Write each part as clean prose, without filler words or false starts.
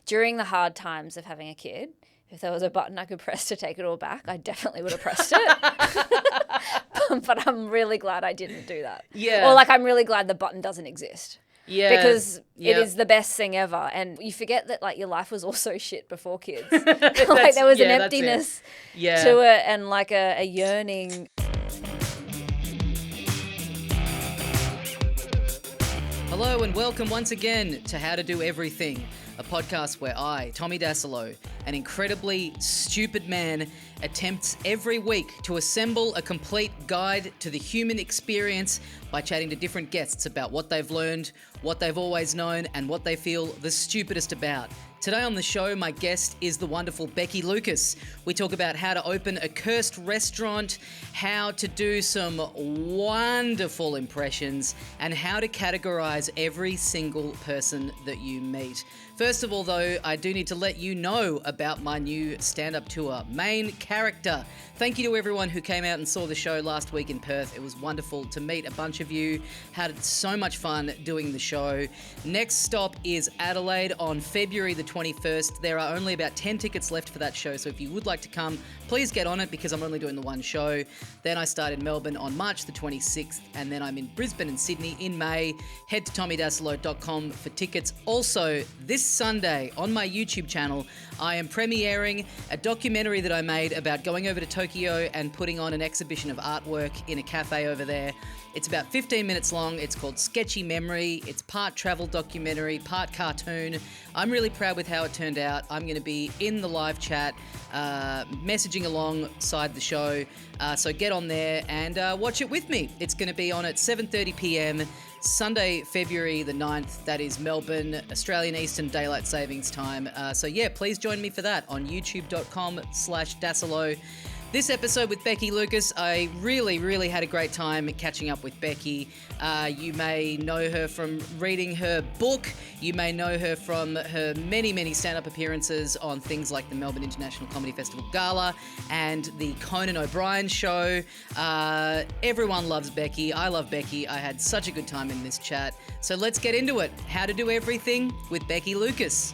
during the hard times of having a kid, if there was a button I could press to take it all back, I definitely would have pressed it. But I'm really glad I didn't do that. Yeah. Or like I'm really glad the button doesn't exist. Yeah. Because it is the best thing ever. And you forget that like your life was also shit before kids. Like there was an emptiness to it and like a yearning. Hello and welcome once again to How to Do Everything, a podcast where I, Tommy Dasilo, an incredibly stupid man, attempts every week to assemble a complete guide to the human experience by chatting to different guests about what they've learned, what they've always known, and what they feel the stupidest about. Today on the show, my guest is the wonderful Becky Lucas. We talk about how to open a cursed restaurant, how to do some wonderful impressions, and how to categorize every single person that you meet. First of all, though, I do need to let you know about my new stand-up tour, Main Character. Thank you to everyone who came out and saw the show last week in Perth. It was wonderful to meet a bunch of you. Had so much fun doing the show. Next stop is Adelaide on February the 21st. There are only about 10 tickets left for that show, so if you would like to come, please get on it because I'm only doing the one show. Then I start in Melbourne on March the 26th, and then I'm in Brisbane and Sydney in May. Head to tommydasilo.com for tickets. Also, this Sunday on my YouTube channel, I am premiering a documentary that I made about going over to Tokyo and putting on an exhibition of artwork in a cafe over there. It's about 15 minutes long. It's called Sketchy Memory. It's part travel documentary, part cartoon. I'm really proud with how it turned out. I'm going to be in the live chat, messaging alongside the show. So get on there and watch it with me. It's going to be on at 7:30 p.m. Sunday, February the 9th. That is Melbourne, Australian Eastern Daylight Savings Time. So yeah, please join me for that on youtube.com/Dasilo. This episode with Becky Lucas, I really had a great time catching up with Becky. You may know her from reading her book. You may know her from her many stand-up appearances on things like the Melbourne International Comedy Festival Gala and the Conan O'Brien show. Everyone loves Becky. I love Becky. I had such a good time in this chat. So let's get into it. How to Do Everything with Becky Lucas.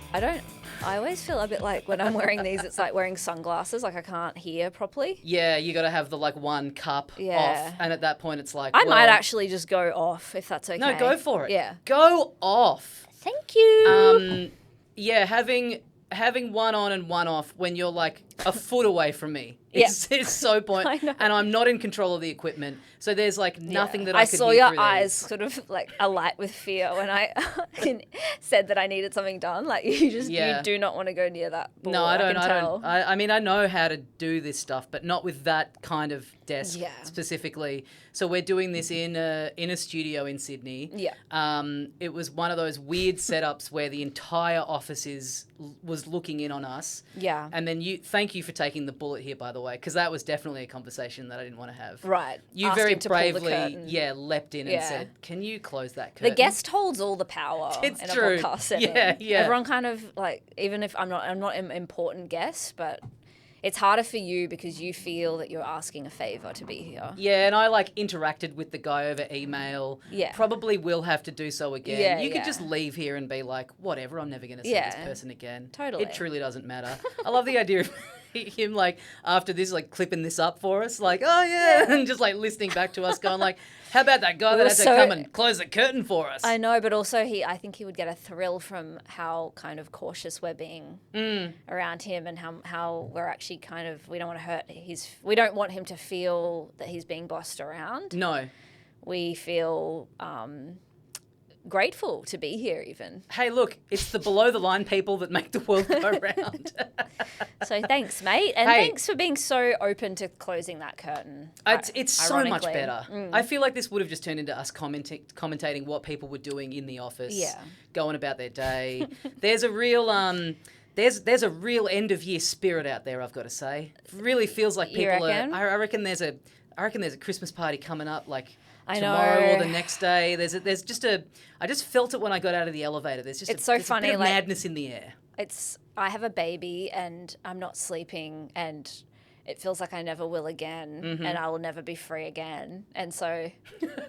I always feel a bit like when I'm wearing these, it's like wearing sunglasses, like I can't hear properly. Yeah, you got to have the like one cup off, and at that point it's like, I might actually just go off if that's okay. No, go for it. Yeah. Go off. Thank you. Yeah, having one on and one off when you're like a foot away from me. It's so point. And I'm not in control of the equipment. So there's like nothing that I could saw hear your through eyes these. sort of like alight with fear when I said that I needed something done. Like you do not want to go near that board. No, I don't. I mean, I know how to do this stuff, but not with that kind of desk specifically. So we're doing this in a studio in Sydney. Yeah. It was one of those weird setups where the entire office was looking in on us. Yeah. And then thank you for taking the bullet here, by the way, because that was definitely a conversation that I didn't want to have. Right. You Asked very him to pull the bravely, curtain. leapt in and said, "Can you close that curtain?" The guest holds all the power It's in true. a podcast setting. Yeah. Everyone kind of like, even if I'm not an important guest, but it's harder for you because you feel that you're asking a favor to be here. Yeah, and I like interacted with the guy over email. Yeah. Probably will have to do so again. Yeah, you could just leave here and be like, whatever, I'm never going to see this person again. Totally. It truly doesn't matter. I love the idea of him like after this like clipping this up for us, like, oh yeah, and just like listening back to us going like, how about that guy that had to come and close the curtain for us? I know, but also I think he would get a thrill from how kind of cautious we're being around him and how we're actually kind of, we don't want to hurt we don't want him to feel that he's being bossed around. No. We feel grateful to be here even. Hey, look, it's the below the line people that make the world go round. So thanks, mate. And thanks for being so open to closing that curtain. It's so much better. I feel like this would have just turned into us commentating what people were doing in the office, going about their day. There's a real there's a real end of year spirit out there, I've got to say. It really feels like people reckon? I reckon there's a Christmas party coming up like I tomorrow know. or the next day. I just felt it when I got out of the elevator. There's just It's so funny, a bit of like, madness in the air. I have a baby and I'm not sleeping and it feels like I never will again, Mm-hmm. and I will never be free again. And so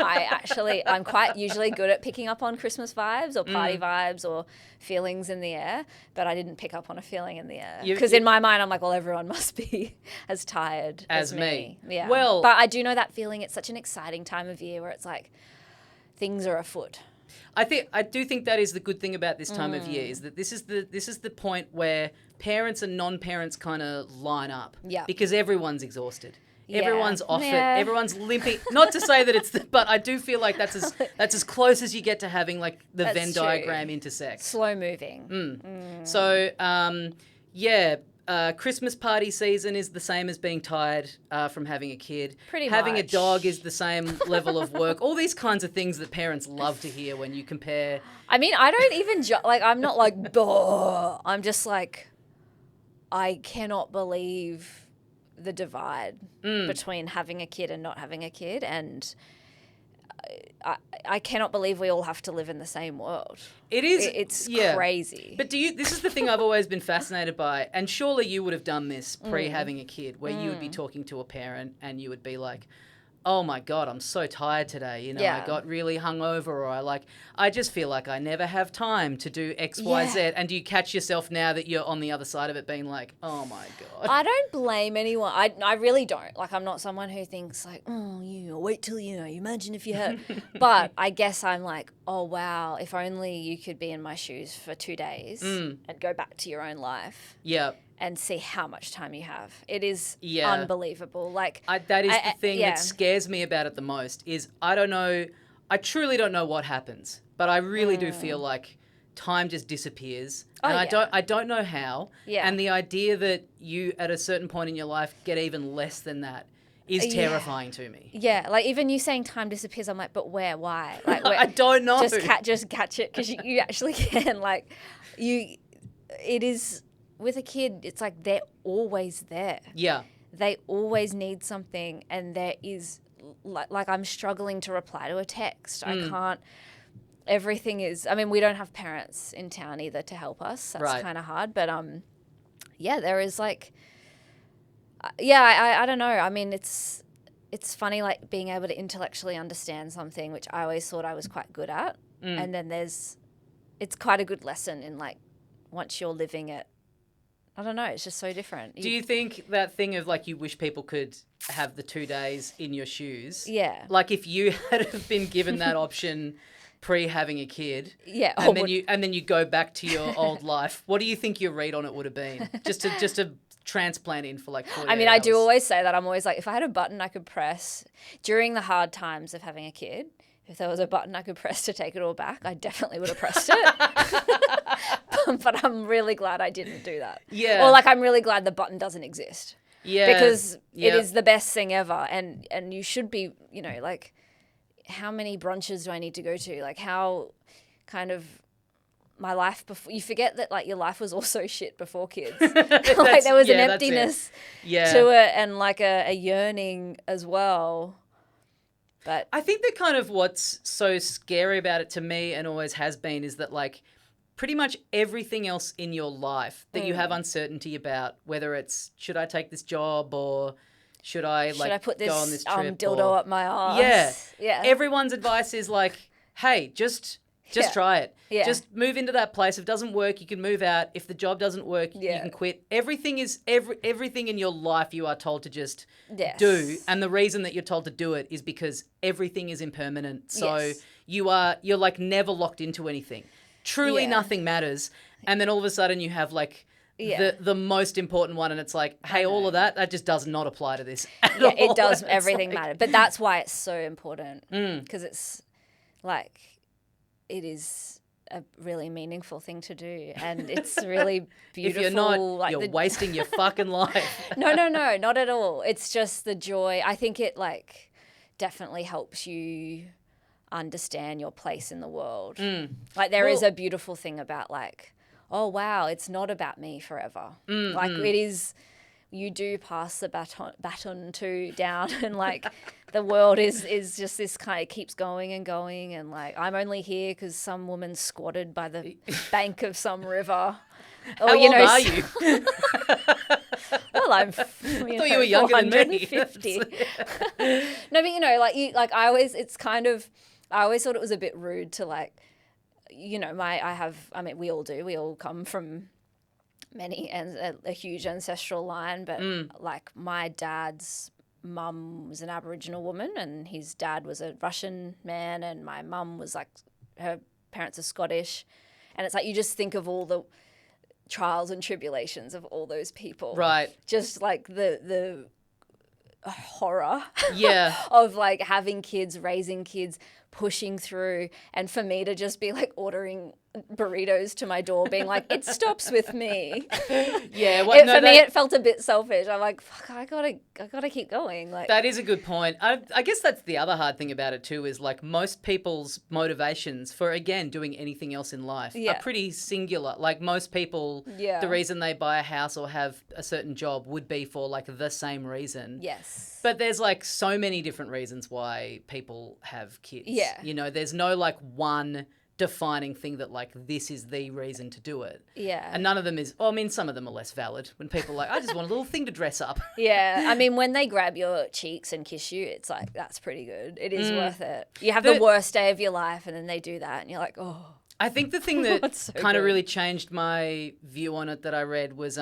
I'm quite usually good at picking up on Christmas vibes or party vibes or feelings in the air, but I didn't pick up on a feeling in the air. Because in my mind, I'm like, well, everyone must be as tired as me. Yeah. Well, but I do know that feeling. It's such an exciting time of year where it's like things are afoot. I do think that is the good thing about this time of year, is that this is the point where parents and non-parents kind of line up. Yeah. Because everyone's exhausted. Yeah. Everyone's off Yeah. it. Everyone's limping. Not to say that but I do feel like that's as close as you get to having like the That's Venn true. diagram intersect. Slow moving. So, Christmas party season is the same as being tired from having a kid. Pretty Having much. a dog is the same level of work. All these kinds of things that parents love to hear when you compare. I mean, I don't even I'm not like, "Duh." I'm just like, I cannot believe the divide between having a kid and not having a kid, and I cannot believe we all have to live in the same world. It is. It's yeah. crazy. But this is the thing I've always been fascinated by, and surely you would have done this pre-having a kid, where you would be talking to a parent and you would be like, oh my God, I'm so tired today. You know, Yeah. I got really hungover, or I just feel like I never have time to do X, Y, Z. Yeah. And do you catch yourself now that you're on the other side of it being like, oh my God. I don't blame anyone. I really don't. Like, I'm not someone who thinks like, oh, you wait till you imagine if you had. But I guess I'm like, oh wow, if only you could be in my shoes for 2 days and go back to your own life Yeah. and see how much time you have. It is Yeah. unbelievable. Like, That is the thing yeah. that scares me about it the most is I don't know, I truly don't know what happens, but I really do feel like time just disappears. Oh, And yeah. I don't know how. Yeah. And the idea that you at a certain point in your life get even less than that is terrifying to me. Yeah, like even you saying time disappears, I'm like, but where? Why? Like, I don't know. Just catch it, because you actually can. Like, it is with a kid. It's like they're always there. Yeah. They always need something, and there is like I'm struggling to reply to a text. I can't. Everything is. I mean, we don't have parents in town either to help us. That's Right. kind of hard. But yeah, there is like. I don't know. I mean, it's funny, like being able to intellectually understand something, which I always thought I was quite good at, and then it's quite a good lesson in like once you're living it. I don't know. It's just so different. Do you think that thing of like you wish people could have the 2 days in your shoes? Yeah. Like if you had have been given that option pre-having a kid, Yeah. and then you go back to your old life, what do you think your read on it would have been? Just to transplant in for like 48 I mean, I do hours. always say that. I'm always like, if I had a button I could press during the hard times of having a kid, if there was a button I could press to take it all back, I definitely would have pressed it. But I'm really glad I didn't do that. Yeah. Or like, I'm really glad the button doesn't exist. Yeah. Because Yeah. it is the best thing ever. And you should be, like, how many brunches do I need to go to? Like, how kind of my life before, you forget that like your life was also shit before kids. Like there was an emptiness to it, and like a yearning as well. But I think that kind of what's so scary about it to me and always has been is that like pretty much everything else in your life that you have uncertainty about, whether it's should I take this job or should I put this, go on this trip dildo up my ass? Yeah. Everyone's advice is like, hey, just try it. Yeah. Just move into that place. If it doesn't work, you can move out. If the job doesn't work, you can quit. Everything in your life you are told to just do. And the reason that you're told to do it is because everything is impermanent. So you're like never locked into anything. Truly nothing matters. And then all of a sudden you have like the most important one, and it's like, hey, all of that just does not apply to this at all. It does. It's Everything like- matters. But that's why it's so important, because it's like, it is a really meaningful thing to do, and it's really beautiful. If you're not, like you're wasting your fucking life. No, not at all. It's just the joy. I think it like definitely helps you understand your place in the world. Like there is a beautiful thing about like, oh wow, it's not about me forever. Like it is. You do pass the baton to down, and like the world is just this kind of keeps going and going, and like I'm only here because some woman squatted by the bank of some river. Or, How old are you? Well, I thought you were younger than me. 450. No, but I always, I always thought it was a bit rude to we all do. We all come from many and a huge ancestral line, but like my dad's mum was an Aboriginal woman and his dad was a Russian man, and my mum was like, her parents are Scottish, and it's like you just think of all the trials and tribulations of all those people, right? Just like the horror, of like having kids, raising kids, pushing through, and for me to just be like ordering burritos to my door, being like, it stops with me. Yeah, for me, it felt a bit selfish. I'm like, fuck, I gotta keep going. Like, that is a good point. I guess that's the other hard thing about it too, is like most people's motivations for, again, doing anything else in life are pretty singular. Like most people, the reason they buy a house or have a certain job would be for like the same reason. Yes. But there's like so many different reasons why people have kids. Yeah. You know, there's no like one defining thing that like this is the reason to do it. Yeah. And none of them is, well, I mean, some of them are less valid when people are like, I just want a little thing to dress up. Yeah. I mean, when they grab your cheeks and kiss you, it's like, that's pretty good. It is worth it. You have the worst day of your life and then they do that and you're like, oh. I think the thing that so kind of really changed my view on it that I read was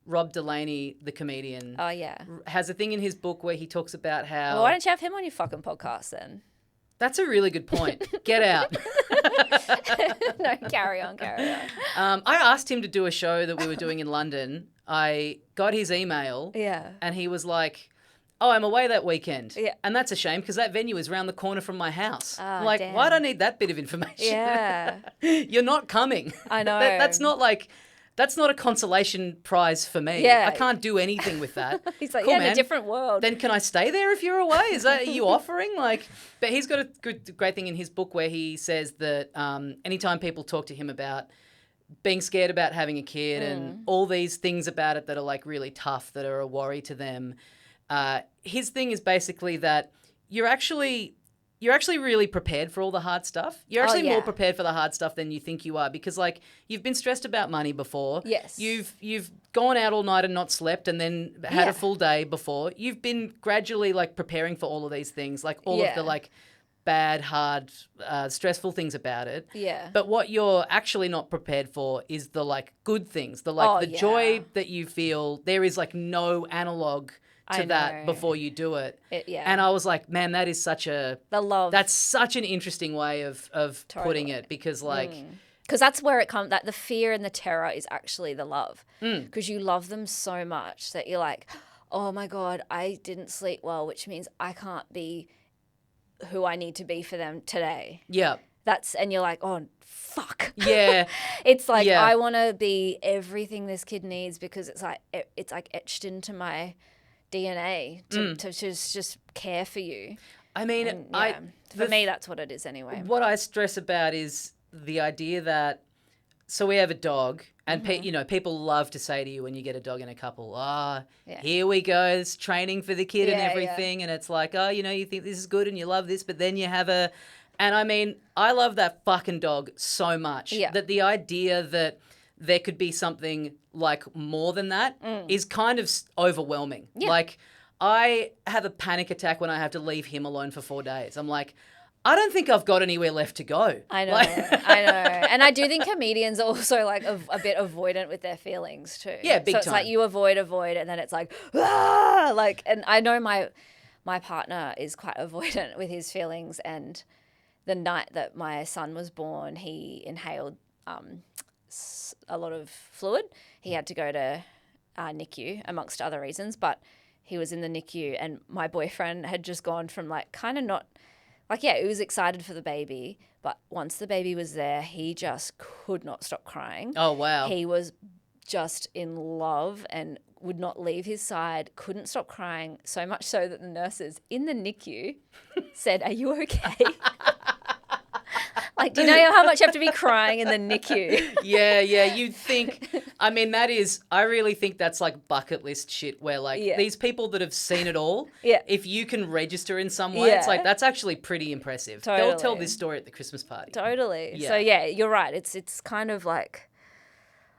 Rob Delaney, the comedian. Oh, yeah. Has a thing in his book where he talks about how... Well, why don't you have him on your fucking podcast then? That's a really good point. Get out. No, carry on. I asked him to do a show that we were doing in London. I got his email. Yeah. And he was like, oh, I'm away that weekend. Yeah. And that's a shame because that venue is around the corner from my house. Oh, I'm like, damn. why do I need that bit of information? Yeah. You're not coming. I know. That's not a consolation prize for me. Yeah. I can't do anything with that. He's like, cool, in man. a different world. Then can I stay there if you're away? Is that you offering? But he's got a great thing in his book where he says that anytime people talk to him about being scared about having a kid and all these things about it that are like really tough, that are a worry to them, his thing is basically that you're actually really prepared for all the hard stuff. You're actually more prepared for the hard stuff than you think you are because, like, you've been stressed about money before. Yes. You've gone out all night and not slept and then had a full day before. You've been gradually, like, preparing for all of these things, like all of the, like, bad, hard, stressful things about it. Yeah. But what you're actually not prepared for is the, like, good things, the joy that you feel. There is, like, no analog to that before you do it. And I was like, man, that is the love. That's such an interesting way of putting it because like... Because that's where it comes, that the fear and the terror is actually the love. Because you love them so much that you're like, oh my God, I didn't sleep well, which means I can't be who I need to be for them today. Yeah. And you're like, oh, fuck. Yeah. It's like, I want to be everything this kid needs because it's like etched into my DNA to just care for you. I mean, for me, that's what it is anyway. What I stress about is the idea that, so we have a dog and people love to say to you when you get a dog in a couple, here we go, it's training for the kid and everything. And it's like, you think this is good and you love this, but then you have and I mean, I love that fucking dog so much that the idea that there could be something like more than that is kind of overwhelming. Yeah. Like I have a panic attack when I have to leave him alone for 4 days. I'm like, I don't think I've got anywhere left to go. I know. And I do think comedians are also like a bit avoidant with their feelings too. Yeah, big time. So it's like you avoid, and then it's like, and I know my partner is quite avoidant with his feelings, and the night that my son was born, he inhaled a lot of fluid. He had to go to NICU amongst other reasons, but he was in the NICU and my boyfriend had just gone from like kind of not like, he was excited for the baby, but once the baby was there, he just could not stop crying. Oh, wow. He was just in love and would not leave his side, couldn't stop crying, so much so that the nurses in the NICU said, are you okay? Like, do you know how much you have to be crying in the NICU? Yeah, you'd think, I mean, I really think that's like bucket list shit where like these people that have seen it all, if you can register in some way, it's like, that's actually pretty impressive. Totally. They'll tell this story at the Christmas party. Totally. Yeah. So yeah, you're right. It's kind of like,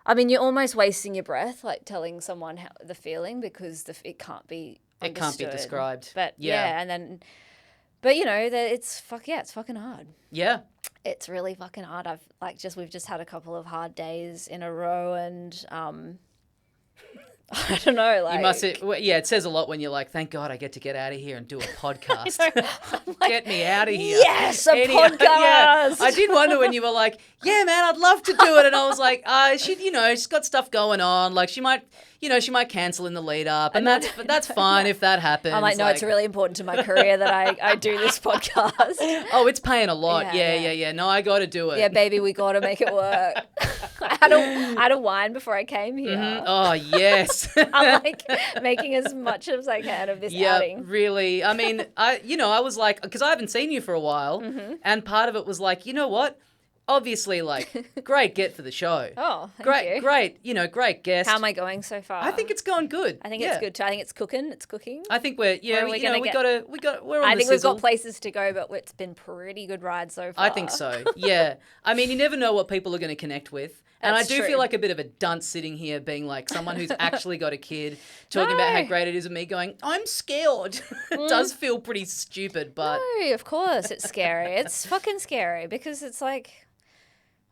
I mean, you're almost wasting your breath, like telling someone how the feeling because it can't be understood. It can't be described. But yeah, and then, but you know, it's fucking hard. Yeah. It's really fucking hard. We've just had a couple of hard days in a row, and I don't know, like... You must... it says a lot when you're like, thank God I get to get out of here and do a podcast. Get me out of here. Yes, a podcast! Yeah. I did wonder when you were like, yeah, man, I'd love to do it. And I was like, she's got stuff going on. Like, she might cancel in the lead up. And that's fine if that happens. I'm like, no, it's really important to my career that I do this podcast. Oh, it's paying a lot. Yeah. No, I got to do it. Yeah, baby, we got to make it work. I had a wine before I came here. Mm-hmm. Oh, yes. I'm like making as much as I can of this outing. Yeah, really. I mean, I was like, because I haven't seen you for a while, and part of it was like, you know what? Obviously, like, great get for the show. Oh, thank you. Great guest. How am I going so far? I think it's going good. I think it's good too. I think it's cooking. It's cooking. I think we're on I the think sizzle. we've got places to go, but it's been pretty good ride so far. I think so. Yeah. I mean, you never know what people are going to connect with. And I do feel like a bit of a dunce sitting here being like someone who's actually got a kid talking about how great it is, and me going, I'm scared. It does feel pretty stupid, but... No, of course it's scary. It's fucking scary because it's like,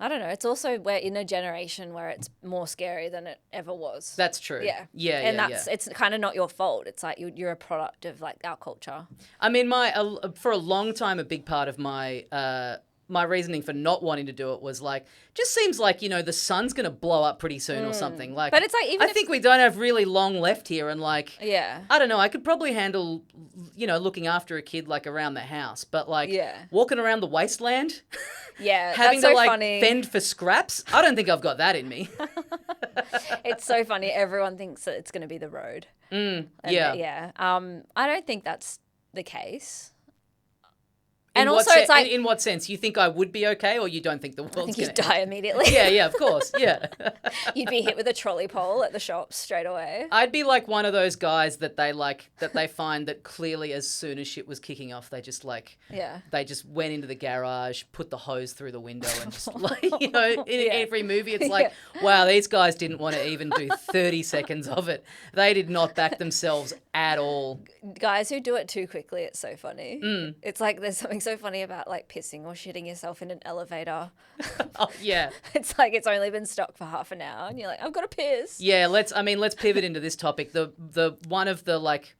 I don't know. It's also we're in a generation where it's more scary than it ever was. That's true. Yeah. And it's kind of not your fault. It's like you're a product of like our culture. I mean, for a long time, a big part of my reasoning for not wanting to do it was like, just seems like, the sun's going to blow up pretty soon or something. Like, but it's like, I think we don't have really long left here. And like, yeah, I don't know, I could probably handle, looking after a kid like around the house, but like walking around the wasteland, having to like fend for scraps. I don't think I've got that in me. It's so funny. Everyone thinks that it's going to be the road. Yeah. I don't think that's the case. And also, it's like... In what sense? You think I would be okay, or you don't think the world's going to... I think you'd die immediately. Yeah, of course, yeah. You'd be hit with a trolley pole at the shops straight away. I'd be like one of those guys that they find that clearly as soon as shit was kicking off, they just they just went into the garage, put the hose through the window, and just like, in every movie, it's like, wow, these guys didn't want to even do 30 seconds of it. They did not back themselves at all. Guys who do it too quickly, it's so funny. It's like there's something so funny about like pissing or shitting yourself in an elevator. Oh yeah. It's like it's only been stuck for half an hour and you're like, I've got to piss. Yeah, let's pivot into this topic. The one of the like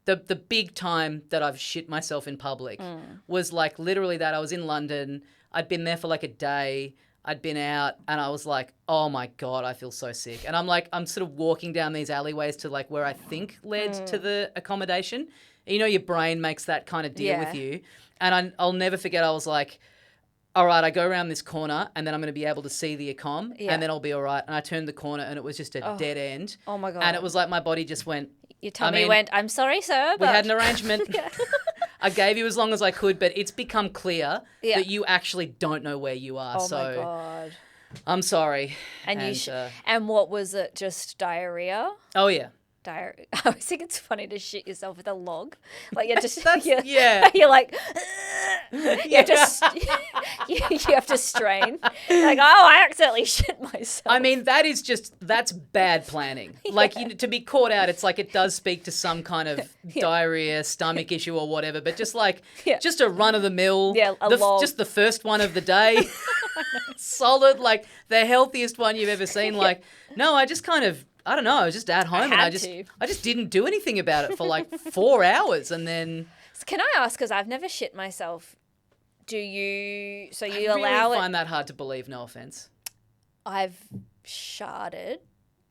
the big time that I've shit myself in public was like literally that. I was in London. I'd been there for like a day. I'd been out and I was like, oh my God, I feel so sick. And I'm sort of walking down these alleyways to like where I think led to the accommodation. Your brain makes that kind of deal with you. And I'll never forget, I was like, all right, I go around this corner and then I'm going to be able to see the accom and then I'll be all right. And I turned the corner and it was just a dead end. Oh, my God. And it was like my body just went. Your tummy went, I'm sorry, sir. We had an arrangement. I gave you as long as I could, but it's become clear that you actually don't know where you are. Oh, my God. I'm sorry. And what was it, just diarrhea? Oh, yeah. I always think it's funny to shit yourself with a log. Like you're just you're like you have to strain. Like, oh, I accidentally shit myself. I mean, that's bad planning. Like to be caught out, it's like it does speak to some kind of diarrhea, stomach issue or whatever. But just like just a run of the mill, log. Just the first one of the day, solid, like the healthiest one you've ever seen. Like, no, I just kind of. I don't know. I was just at home and I just didn't do anything about it for like 4 hours and then. So can I ask? Because I've never shit myself. Do you? So you I allow really it? Find that hard to believe. No offense. I've sharded.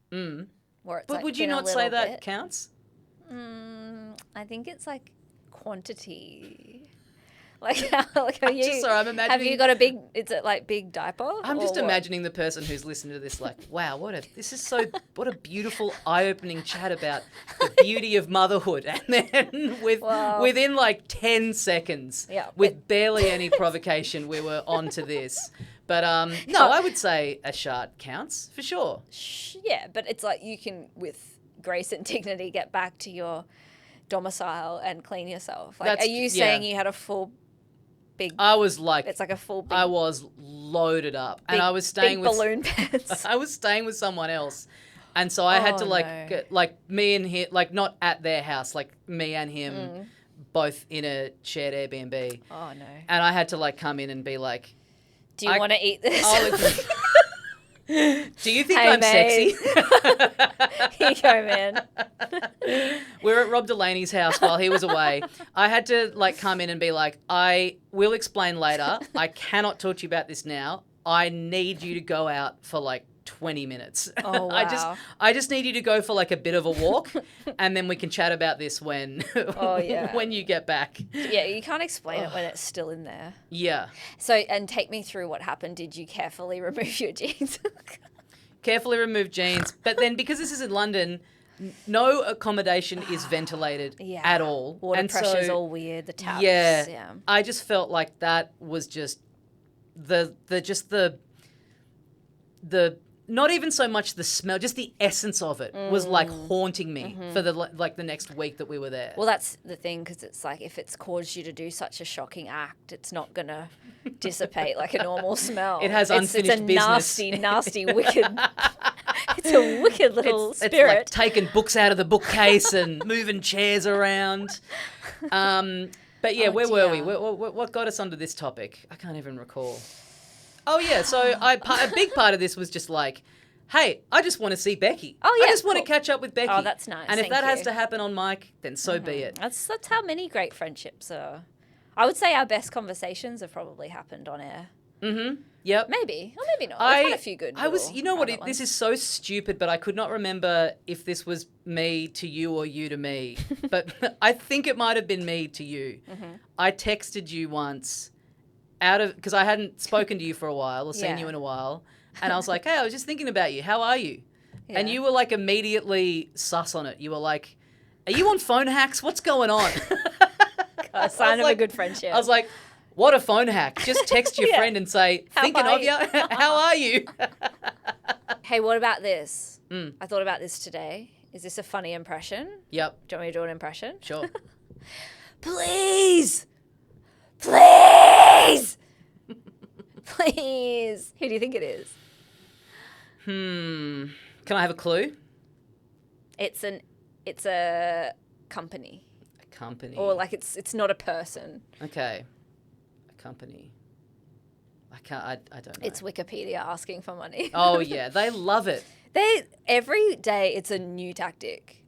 Where it's but would you not say that counts? I think it's like quantity. Like are you? Just sorry, I'm imagining. Have you got a big? Is it like big diaper? I'm just imagining the person who's listening to this, like, wow, what a beautiful, eye-opening chat about the beauty of motherhood, and then within like 10 seconds, with barely any provocation, we were onto this. But no, I would say a shard counts for sure. Yeah, but it's like you can, with grace and dignity, get back to your domicile and clean yourself. Like, are you saying you had a full big. I was like, It's like a full big. I was loaded up, big, and I was staying big with balloon pants. I was staying with someone else, and so I had to like me and him, like not at their house, like me and him both in a shared Airbnb. Oh no! And I had to like come in and be like, do you want to eat this? Do you think hey, I'm mate. sexy? Here you go, man. We're at Rob Delaney's house while he was away. I had to like come in and be like, I will explain later. I cannot talk to you about this now. I need you to go out for like 20 minutes. Oh, wow. I just need you to go for like a bit of a walk, and then we can chat about this when when you get back. Yeah, you can't explain it when it's still in there. Yeah. So, and take me through what happened. Did you carefully remove your jeans? Carefully remove jeans. But then because this is in London, no accommodation is ventilated at all. Water pressure's all weird, the taps. Yeah. I just felt like that was just the not even so much the smell, just the essence of it was like haunting me for the next week that we were there. Well, that's the thing, because it's like if it's caused you to do such a shocking act, it's not going to dissipate like a normal smell. It has unfinished business. It's a nasty, wicked. It's a wicked little spirit. It's like taking books out of the bookcase and moving chairs around. But yeah, where were we? What got us onto this topic? I can't even recall. Oh, yeah. So a big part of this was just like, hey, I just want to see Becky. Oh, yeah. I just want to catch up with Becky. Oh, that's nice. And if that has to happen on mic, then so be it. That's how many great friendships are. I would say our best conversations have probably happened on air. Mm-hmm. Yep. Maybe. Or maybe not. I've had a few good you know what? This is so stupid, but I could not remember if this was me to you or you to me. But I think it might have been me to you. Mm-hmm. I texted you once because I hadn't spoken to you for a while or seen you in a while. And I was like, hey, I was just thinking about you. How are you? Yeah. And you were like immediately sus on it. You were like, are you on phone hacks? What's going on? A sign of a good friendship. I was like, what a phone hack. Just text your friend and say, thinking of you. How are you? Hey, what about this? I thought about this today. Is this a funny impression? Yep. Do you want me to do an impression? Sure. Please. Please. Please. Who do you think it is? Can I have a clue? It's a company. A company. Or like it's not a person. Okay. A company. I don't know. It's Wikipedia asking for money. Oh yeah, they love it. Every day it's a new tactic.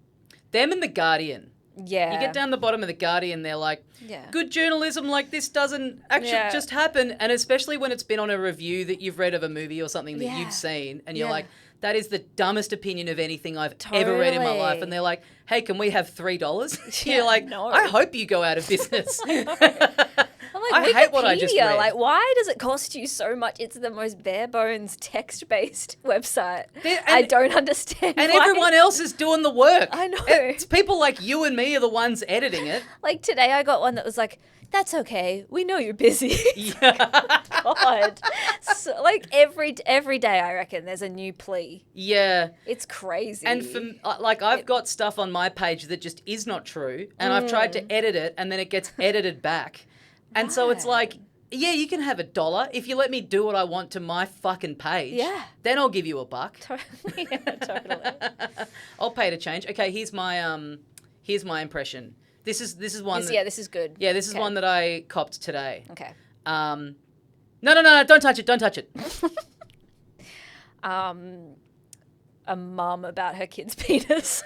Them and The Guardian. Yeah. You get down the bottom of The Guardian, they're like, good journalism like this doesn't actually just happen. And especially when it's been on a review that you've read of a movie or something that you've seen, and you're like, that is the dumbest opinion of anything I've ever read in my life. And they're like, hey, can we have $3? You're like, no. I hope you go out of business. I hate what I just read. Like, why does it cost you so much? It's the most bare bones text-based website. I don't understand. And everyone else is doing the work. I know. It's people like you and me are the ones editing it. Like today I got one that was like, that's okay. We know you're busy. Yeah. God. So, like every day I reckon there's a new plea. Yeah. It's crazy. And I've got stuff on my page that just is not true, and I've tried to edit it, and then it gets edited back. And so it's like, yeah, you can have $1 if you let me do what I want to my fucking page. Yeah. Then I'll give you $1. Totally. Yeah, totally. I'll pay to change. Okay, here's my impression. This is one. This is good. Yeah, this is one that I copped today. Okay. No, don't touch it. Don't touch it. A mum about her kid's penis.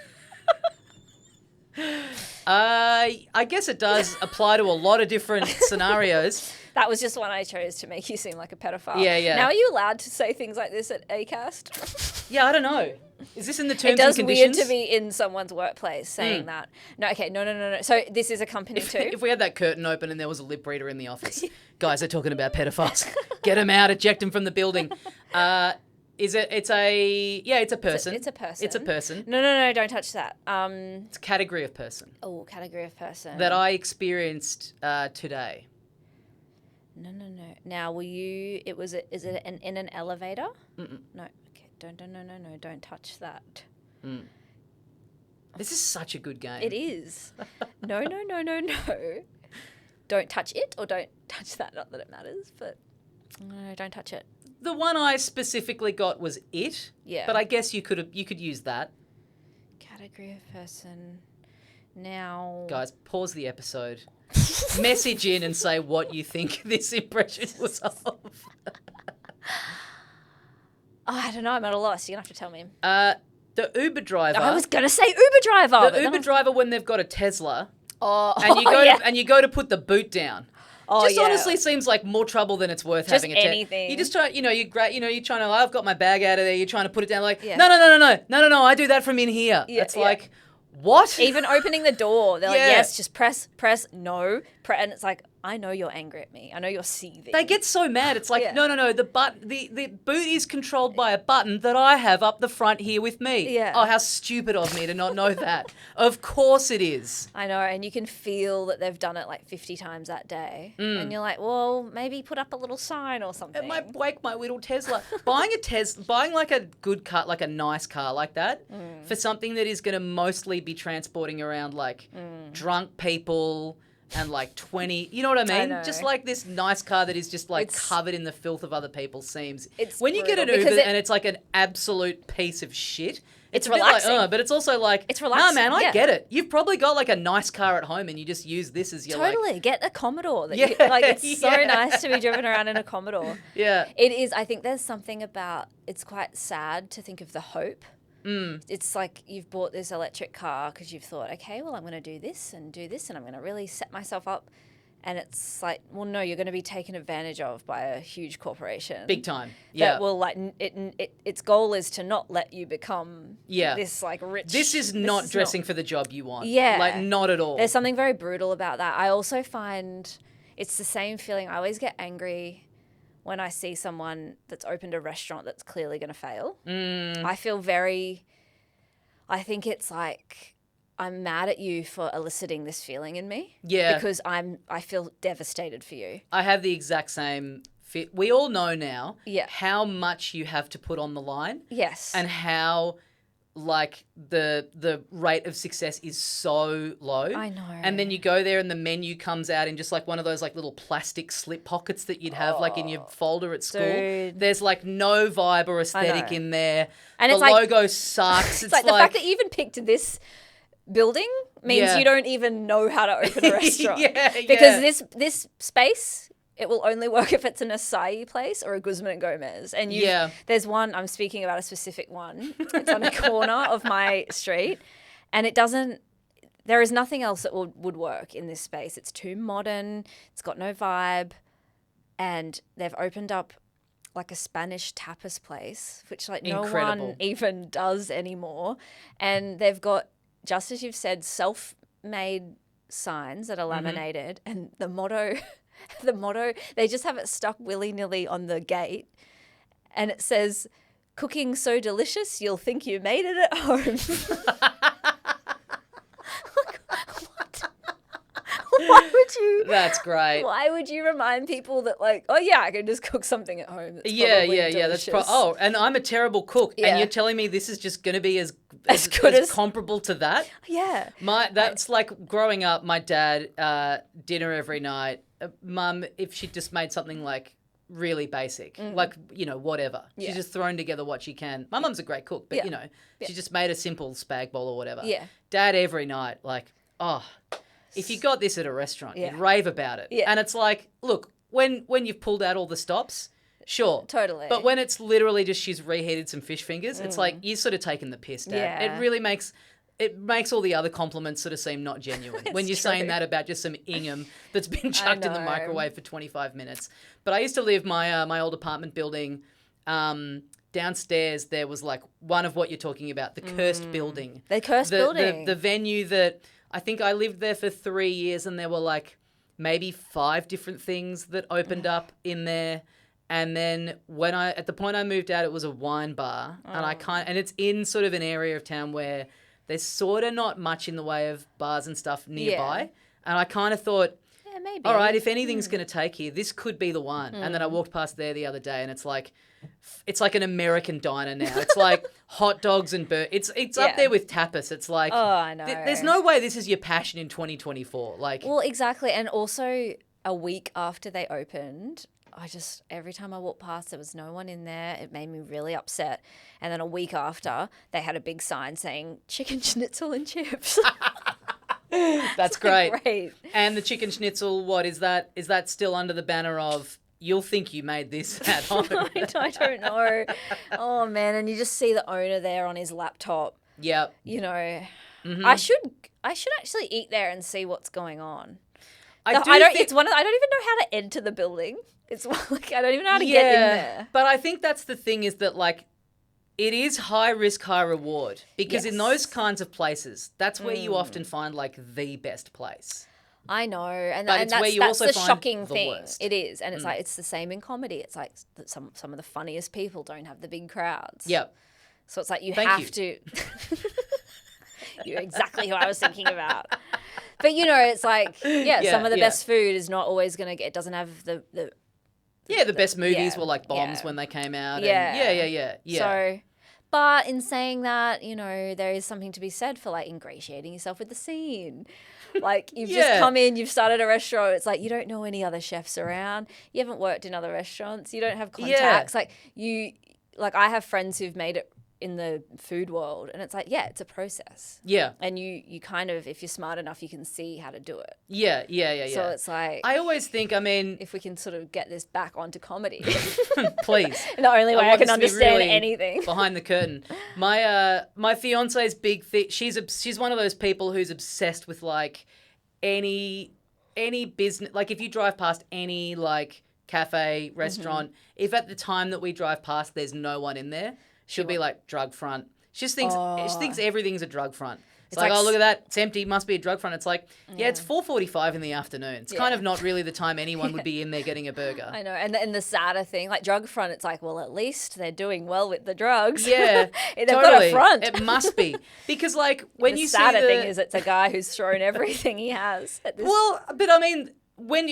I guess it does apply to a lot of different scenarios. That was just one I chose to make you seem like a pedophile. Yeah. Now, are you allowed to say things like this at AEDST? Yeah, I don't know. Is this in the terms and conditions? It conditions? does weird to be in someone's workplace saying that. No, okay, no. So this is a company too? If we had that curtain open and there was a lip reader in the office, guys, they're talking about pedophiles. Get them out, eject them from the building. It's a person. It's a person. It's a person. No, don't touch that. It's a category of person. Oh, category of person. That I experienced today. No. Now, is it in an elevator? Mm-mm. No. Okay. Don't touch that. This is such a good game. It is. No. don't touch it or don't touch that. Not that it matters, but no, don't touch it. The one I specifically got was it. Yeah. But I guess you could use that. Category of person. Now, Guys, pause the episode. Message in and say what you think this impression was of. I don't know. I'm at a loss. You're going to have to tell me. The Uber driver. I was going to say Uber driver. The Uber driver when they've got a Tesla. Oh, And you go to put the boot down. Oh, just honestly seems like more trouble than it's worth having a Tesla. Anything. You just try, you're trying to, I've got my bag out of there. You're trying to put it down like, no, I do that from in here. Yeah, it's like, what? Even opening the door, they're like, yes, just press, no. And it's like, I know you're angry at me. I know you're seething. They get so mad. It's like, no, the boot is controlled by a button that I have up the front here with me. Yeah. Oh, how stupid of me to not know that. Of course it is. I know, and you can feel that they've done it like 50 times that day. And you're like, well, maybe put up a little sign or something. It might wake my little Tesla. buying like a good car, like a nice car like that, for something that is going to mostly be transporting around like drunk people and like 20, you know what I mean? I know. Just like this nice car that is just like covered in the filth of other people seems. When you get an brutal, Uber and it's like an absolute piece of shit. It's a bit relaxing. like, but it's also like, it's relaxing. Nah, man, I get it. You've probably got like a nice car at home and you just use this as your Totally. Get a Commodore. It's so Yeah. nice to be driven around in a Commodore. Yeah. It is. I think there's something about, it's quite sad to think of the hope. It's like you've bought this electric car because you've thought, okay, well, I'm going to do this and I'm going to really set myself up. And it's like, well, no, you're going to be taken advantage of by a huge corporation. Big time. Yeah. That will its goal is to not let you become this like rich. This is not dressing for the job you want. Yeah. Like not at all. There's something very brutal about that. I also find it's the same feeling. I always get angry when I see someone that's opened a restaurant that's clearly going to fail. I feel I think it's like, I'm mad at you for eliciting this feeling in me. Yeah. Because I feel devastated for you. I have the exact same fit. We all know now how much you have to put on the line. Yes. And how like the rate of success is so low. I know. And then you go there and the menu comes out in just like one of those like little plastic slip pockets that you'd have like in your folder at school. Dude. There's like no vibe or aesthetic in there. And the it's like, logo sucks. It's like the fact that you even picked this building means you don't even know how to open a restaurant. Because this space, it will only work if it's an acai place or a Guzman and Gomez. And there's one, I'm speaking about a specific one. It's on a corner of my street. And there is nothing else that would work in this space. It's too modern. It's got no vibe. And they've opened up like a Spanish tapas place, which like no one even does anymore. And they've got, just as you've said, self-made signs that are laminated, and the motto, they just have it stuck willy-nilly on the gate, and it says, "Cooking so delicious, you'll think you made it at home." Why would you? That's great. Why would you remind people that like, oh yeah, I can just cook something at home? That's That's and I'm a terrible cook, and you're telling me this is just going to be as good as comparable to that? Yeah. That's like growing up. My dad dinner every night. Mum, if she just made something like really basic, like whatever, she's just thrown together what she can. My mum's a great cook, but she just made a simple spag bol or whatever. Yeah. Dad every night like, if you got this at a restaurant, you'd rave about it. Yeah. And it's like, look, when you've pulled out all the stops, sure. Totally. But when it's literally just she's reheated some fish fingers, it's like you're sort of taking the piss, Dad. Yeah. It really makes all the other compliments sort of seem not genuine when you're saying that about just some Ingham that's been chucked in the microwave for 25 minutes. But I used to live my old apartment building. Downstairs there was like one of what you're talking about, the cursed building. The cursed building. The venue that I think I lived there for 3 years, and there were like maybe 5 different things that opened up in there. And then at the point I moved out, it was a wine bar, and it's in sort of an area of town where there's sort of not much in the way of bars and stuff nearby. Yeah. And I kind of thought, maybe. All right, if anything's going to take here, this could be the one. And then I walked past there the other day, and it's like it's like an American diner now. It's like hot dogs and it's up there with tapas. It's like, oh, I know. There's no way this is your passion in 2024. Like, well, exactly. And also a week after they opened, every time I walked past, there was no one in there. It made me really upset. And then a week after, they had a big sign saying chicken schnitzel and chips. That's great. And the chicken schnitzel, what is that? Is that still under the banner of you'll think you made this at home? I don't know. Oh, man. And you just see the owner there on his laptop. Yep. You know, Mm-hmm. I should actually eat there and see what's going on. I don't even know how to enter the building. It's like I don't even know how to get in there. But I think that's the thing is that like it is high risk, high reward because in those kinds of places, that's where you often find like the best place. I know, and But it's that's, where you that's also the find shocking the thing. worst. It is, and it's like it's the same in comedy. It's like some of the funniest people don't have the big crowds. Yep. So it's like you Thank have you. to. You're exactly who I was thinking about. But you know, it's like some of the best food is not always gonna get. It doesn't have the best movies were like bombs when they came out. Yeah. And So, but in saying that, you know, there is something to be said for like ingratiating yourself with the scene. Like you've just come in, you've started a restaurant. It's like you don't know any other chefs around. You haven't worked in other restaurants. You don't have contacts. Like I have friends who've made it in the food world, and it's like it's a process. Yeah. And you kind of, if you're smart enough, you can see how to do it. Yeah. So it's like I always think, I mean, if we can sort of get this back onto comedy. please. The only way I want can this to be understand really anything. behind the curtain. My fiance's big thing. She's one of those people who's obsessed with like any business. Like if you drive past any like cafe, restaurant, if at the time that we drive past there's no one in there, she'll be like drug front. She just thinks everything's a drug front. It's like, oh, look at that. It's empty. Must be a drug front. It's like, it's 4:45 in the afternoon. It's kind of not really the time anyone would be in there getting a burger. I know. And the sadder thing, like drug front, it's like, well, at least they're doing well with the drugs. Yeah, They've got a front. It must be. Because like when the you sadder see thing is it's a guy who's thrown everything he has at this. Well, but I mean, when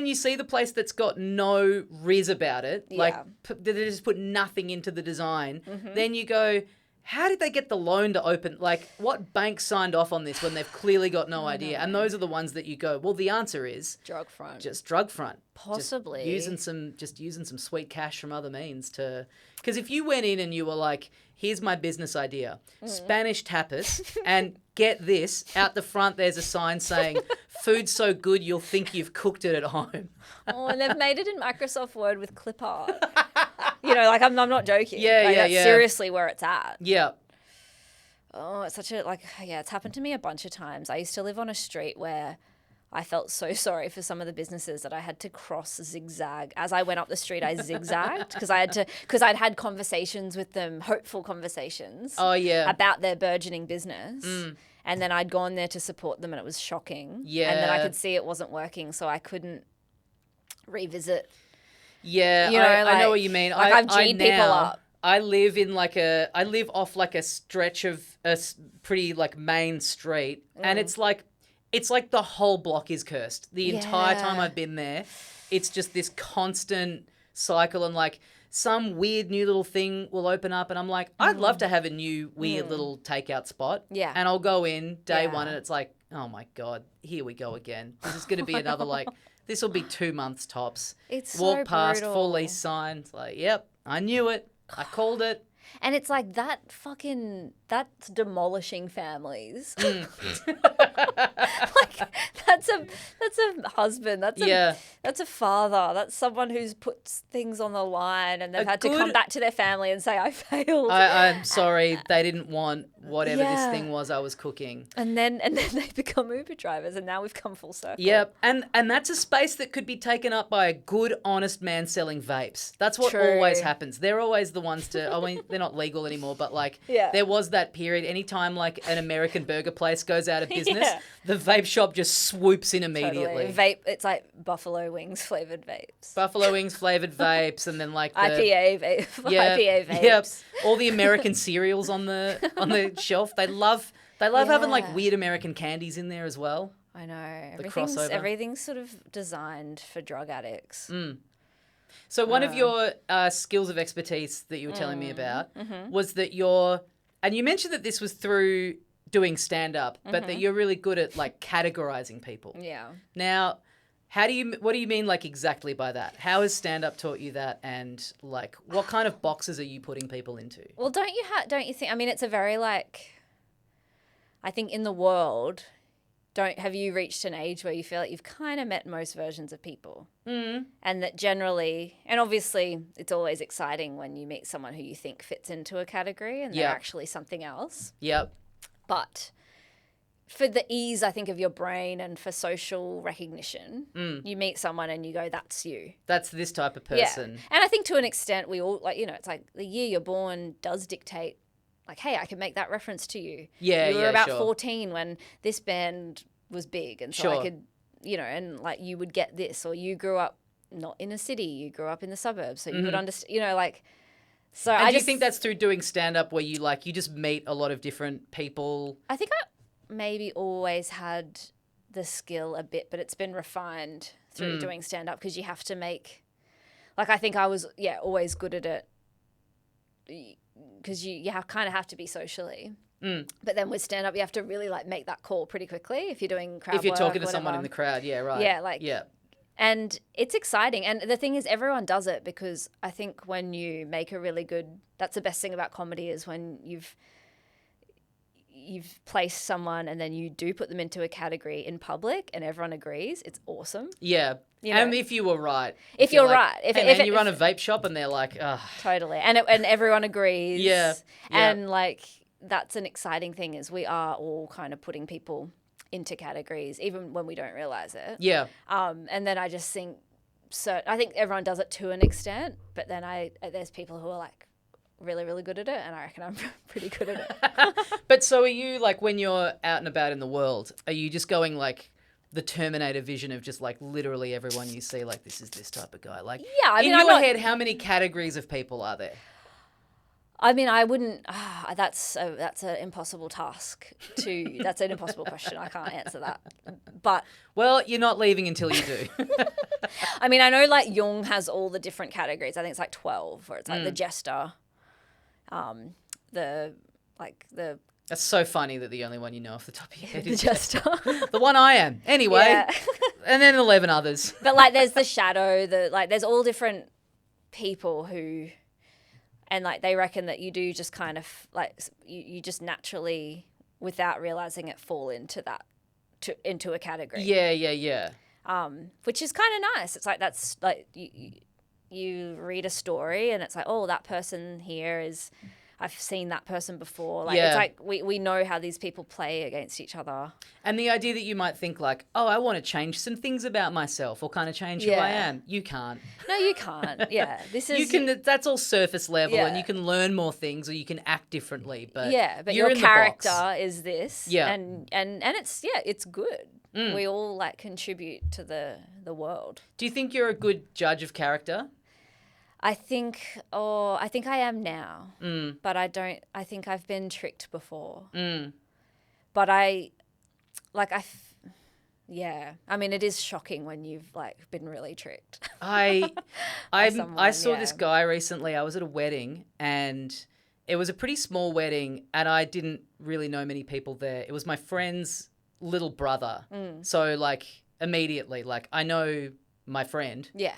you see the place that's got no riz about it, like they just put nothing into the design, then you go, how did they get the loan to open? Like, what bank signed off on this when they've clearly got no idea? And those are the ones that you go, well, the answer is drug front. Just drug front. Possibly. Just using some sweet cash from other means to... Because if you went in and you were like, here's my business idea, Spanish tapas, and get this, out the front there's a sign saying, food's so good you'll think you've cooked it at home. Oh, and they've made it in Microsoft Word with clip art. You know, like I'm not joking. Yeah, that's seriously where it's at. Yeah. Oh, it's such a, it's happened to me a bunch of times. I used to live on a street where I felt so sorry for some of the businesses that I had to cross zigzag. As I went up the street, I zigzagged because I'd had conversations with them, hopeful conversations. Oh, yeah. About their burgeoning business. And then I'd gone there to support them and it was shocking. Yeah. And then I could see it wasn't working, so I couldn't revisit. Yeah, you know, I know what you mean. Like I've G'd people up. I live off like a stretch of a pretty like main street, and it's like the whole block is cursed. The entire time I've been there, it's just this constant cycle, and like some weird new little thing will open up, and I'm like, I'd love to have a new weird little takeout spot. Yeah, and I'll go in day one, and it's like, oh my God, here we go again. This is going to be another like. This will be 2 months tops. It's Walk so past, brutal. full lease sign. It's like, yep, I knew it. I called it. And it's like that's demolishing families. Like that's a husband. That's a father. That's someone who's put things on the line and they've had to come back to their family and say, I failed. I'm sorry, they didn't want whatever this thing was I was cooking. And then they become Uber drivers, and now we've come full circle. Yep, and that's a space that could be taken up by a good, honest man selling vapes. That's what always happens. They're always the ones to. I mean, they're not legal anymore, but like there was that period. Anytime like an American burger place goes out of business, the vape shop just swoops in immediately. Totally. Vape. It's like buffalo wings flavored vapes. Buffalo wings flavored vapes, and then like the IPA vapes. Yep. All the American cereals on the shelf. They love having like weird American candies in there as well. I know. The crossover. Everything's sort of designed for drug addicts. So one of your skills of expertise that you were telling me about was that and you mentioned that this was through doing stand-up, but that you're really good at like categorizing people. Yeah. Now, what do you mean like exactly by that? How has stand-up taught you that, and like what kind of boxes are you putting people into? Well, don't you think, I mean, it's a very like, I think in the world, have you reached an age where you feel like you've kind of met most versions of people? Mm. And that generally, and obviously it's always exciting when you meet someone who you think fits into a category and they're actually something else. Yep. But for the ease, I think, of your brain and for social recognition, you meet someone and you go, that's you. That's this type of person. Yeah. And I think to an extent we all, like, you know, it's like the year you're born does dictate, like, hey, I can make that reference to you. Yeah, you were about sure. 14 when this band was big, and so I could, you know, and like you would get this, or you grew up not in a city, you grew up in the suburbs, so you would understand, you know, like. So and do you think that's through doing stand-up where you just meet a lot of different people? I think I maybe always had the skill a bit, but it's been refined through doing stand-up, because you have to make, like, I think I was always good at it, because you kind of have to be socially. But then with stand-up, you have to really like make that call pretty quickly if you're doing crowd work. If you're talking to someone in the crowd, yeah, right. Yeah, like, and it's exciting. And the thing is, everyone does it, because I think when you make a really good, that's the best thing about comedy, is when you've placed someone and then you do put them into a category in public and everyone agrees, it's awesome. Yeah. You know? And if you were right. If you're like, right. If you run a vape shop and they're like, ugh. Totally. And everyone agrees. Yeah. And like, that's an exciting thing, is we are all kind of putting people into categories, even when we don't realize it. Yeah. And then I just think, I think everyone does it to an extent, but then there's people who are like really, really good at it, and I reckon I'm pretty good at it. But so are you, like, when you're out and about in the world, are you just going like the Terminator vision of just like literally everyone you see, like, this is this type of guy? Like, yeah, I mean, in your head, how many categories of people are there? I mean, I wouldn't. That's an impossible task to. That's an impossible question. I can't answer that. But well, you're not leaving until you do. I mean, I know like Jung has all the different categories. I think it's like 12, where it's like the jester, the. That's so funny that the only one you know off the top of your head the is jester. The one I am, anyway. Yeah. And then 11 others. But like, there's the shadow. There's all different people who. And, like, they reckon that you do just kind of, like, you just naturally, without realising it, fall into into a category. Yeah. Which is kind of nice. It's like, that's, like, you read a story and it's like, oh, that person here is, I've seen that person before. Like, it's like we know how these people play against each other. And the idea that you might think like, oh, I want to change some things about myself, or kind of change who I am. You can't. No, you can't. Yeah. That's all surface level, and you can learn more things, or you can act differently. But but your character is this. Yeah. And it's good. We all like contribute to the world. Do you think you're a good judge of character? I think I am now, but I think I've been tricked before. But I mean, it is shocking when you've like been really tricked. I saw this guy recently. I was at a wedding, and it was a pretty small wedding, and I didn't really know many people there. It was my friend's little brother. So like immediately, like, I know my friend. Yeah.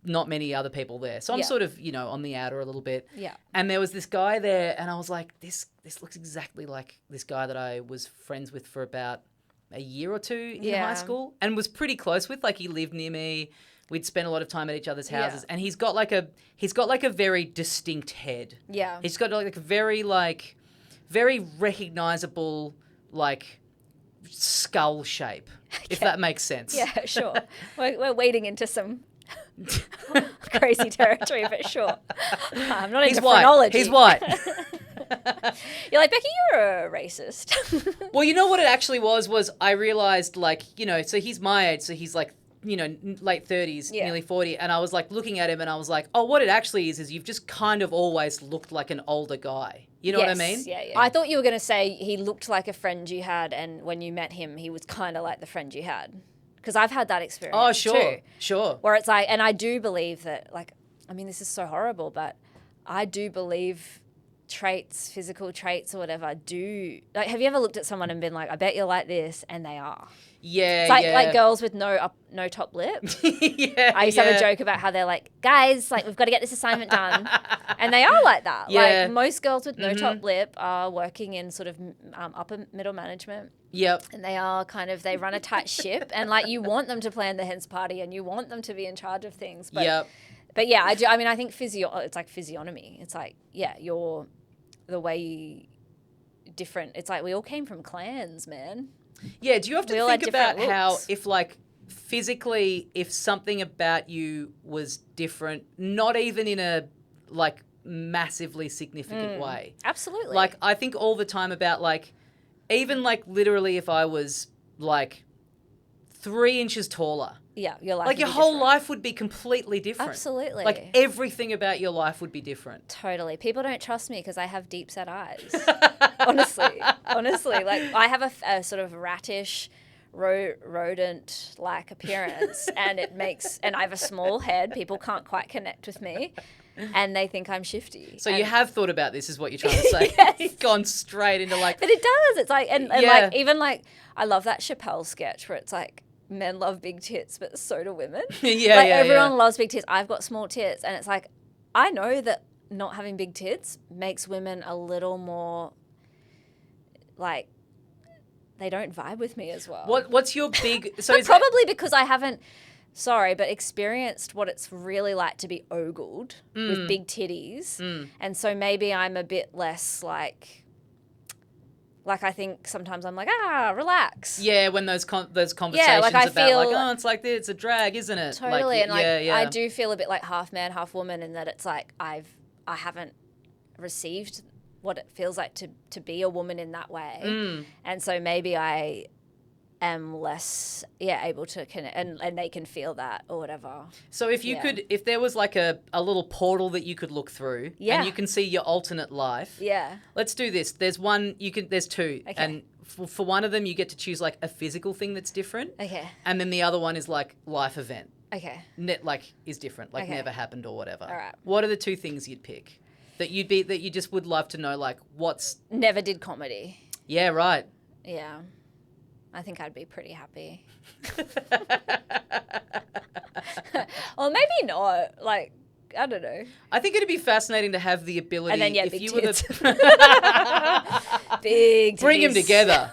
Not many other people there. So I'm sort of, on the outer a little bit. Yeah. And there was this guy there, and I was like, this looks exactly like this guy that I was friends with for about a year or two in high school, and was pretty close with. Like, he lived near me. We'd spent a lot of time at each other's houses, and he's got like a very distinct head. Yeah. He's got like a very recognizable, like, skull shape, if that makes sense. Yeah, sure. We're wading into some crazy territory, but sure. I'm not into phrenology. He's white. You're like, Becky, you're a racist. Well, you know what it actually was I realised, like, so he's my age, so he's like, late 30s, nearly 40, and I was like looking at him and I was like, oh, what it actually is you've just kind of always looked like an older guy. You know what I mean? Yeah. I thought you were going to say he looked like a friend you had, and when you met him, he was kind of like the friend you had. Because I've had that experience Oh, sure, too. sure. Where it's like, and I do believe that, like, I mean, this is so horrible, but I do believe traits, physical traits or whatever, do, like, have you ever looked at someone and been like, I bet you're like this, and they are. Yeah, It's like girls with no top lip. Yeah, I used to have a joke about how they're like, guys, like, we've got to get this assignment done. And they are like that. Yeah. Like, most girls with no top lip are working in sort of upper middle management. Yep. And they are kind of, they run a tight ship. And, like, you want them to plan the hens party and you want them to be in charge of things. But, Yep. But yeah, I do. I mean, I think it's like physiognomy. It's like, yeah, you're the way you different. It's like we all came from clans, man. Yeah, do you have to all think had about different how looks. if like physically, if something about you was different, not even in a like massively significant way. Absolutely. Like I think all the time about like, even like literally if I was like 3 inches taller, yeah, your life. like would your be whole different. life would be completely different. Absolutely. Like everything about your life would be different. Totally. People don't trust me because I have deep set eyes. honestly, like I have a sort of rattish, rodent-like appearance, and I have a small head. People can't quite connect with me, and they think I'm shifty. So you have thought about this, is what you're trying to say. Yes. You've gone straight into like. But it does. It's like, and Yeah. like, even like, I love that Chappelle sketch where it's like, men love big tits, but so do women. Yeah, like yeah, everyone yeah. loves big tits. I've got small tits, and it's like, I know that not having big tits makes women a little more like, they don't vibe with me as well. What's your big? So But is probably because I haven't, but experienced what it's really like to be ogled with big titties, and so maybe I'm a bit less like I think sometimes I'm like, relax. Yeah, when those conversations Yeah, like I about feel- like, oh, it's like this, it's a drag, isn't it? Totally, and like yeah. I do feel a bit like half man, half woman, in that it's like I haven't received what it feels like to be a woman in that way, and so maybe I am less able to connect, and they can feel that or whatever. So if you could, if there was like a little portal that you could look through, and you can see your alternate life. Yeah. Let's do this. There's two, Okay. and for one of them you get to choose like a physical thing that's different. Okay. And then the other one is like life event. Okay. Is different, like Okay. never happened or whatever. All right. What are the two things you'd pick that you just would love to know, like what's? Never did comedy. Yeah, right. Yeah. I think I'd be pretty happy. Or maybe not. Like, I don't know. I think it'd be fascinating to have the ability. And then, if big you tits. were Big bring them titties. together.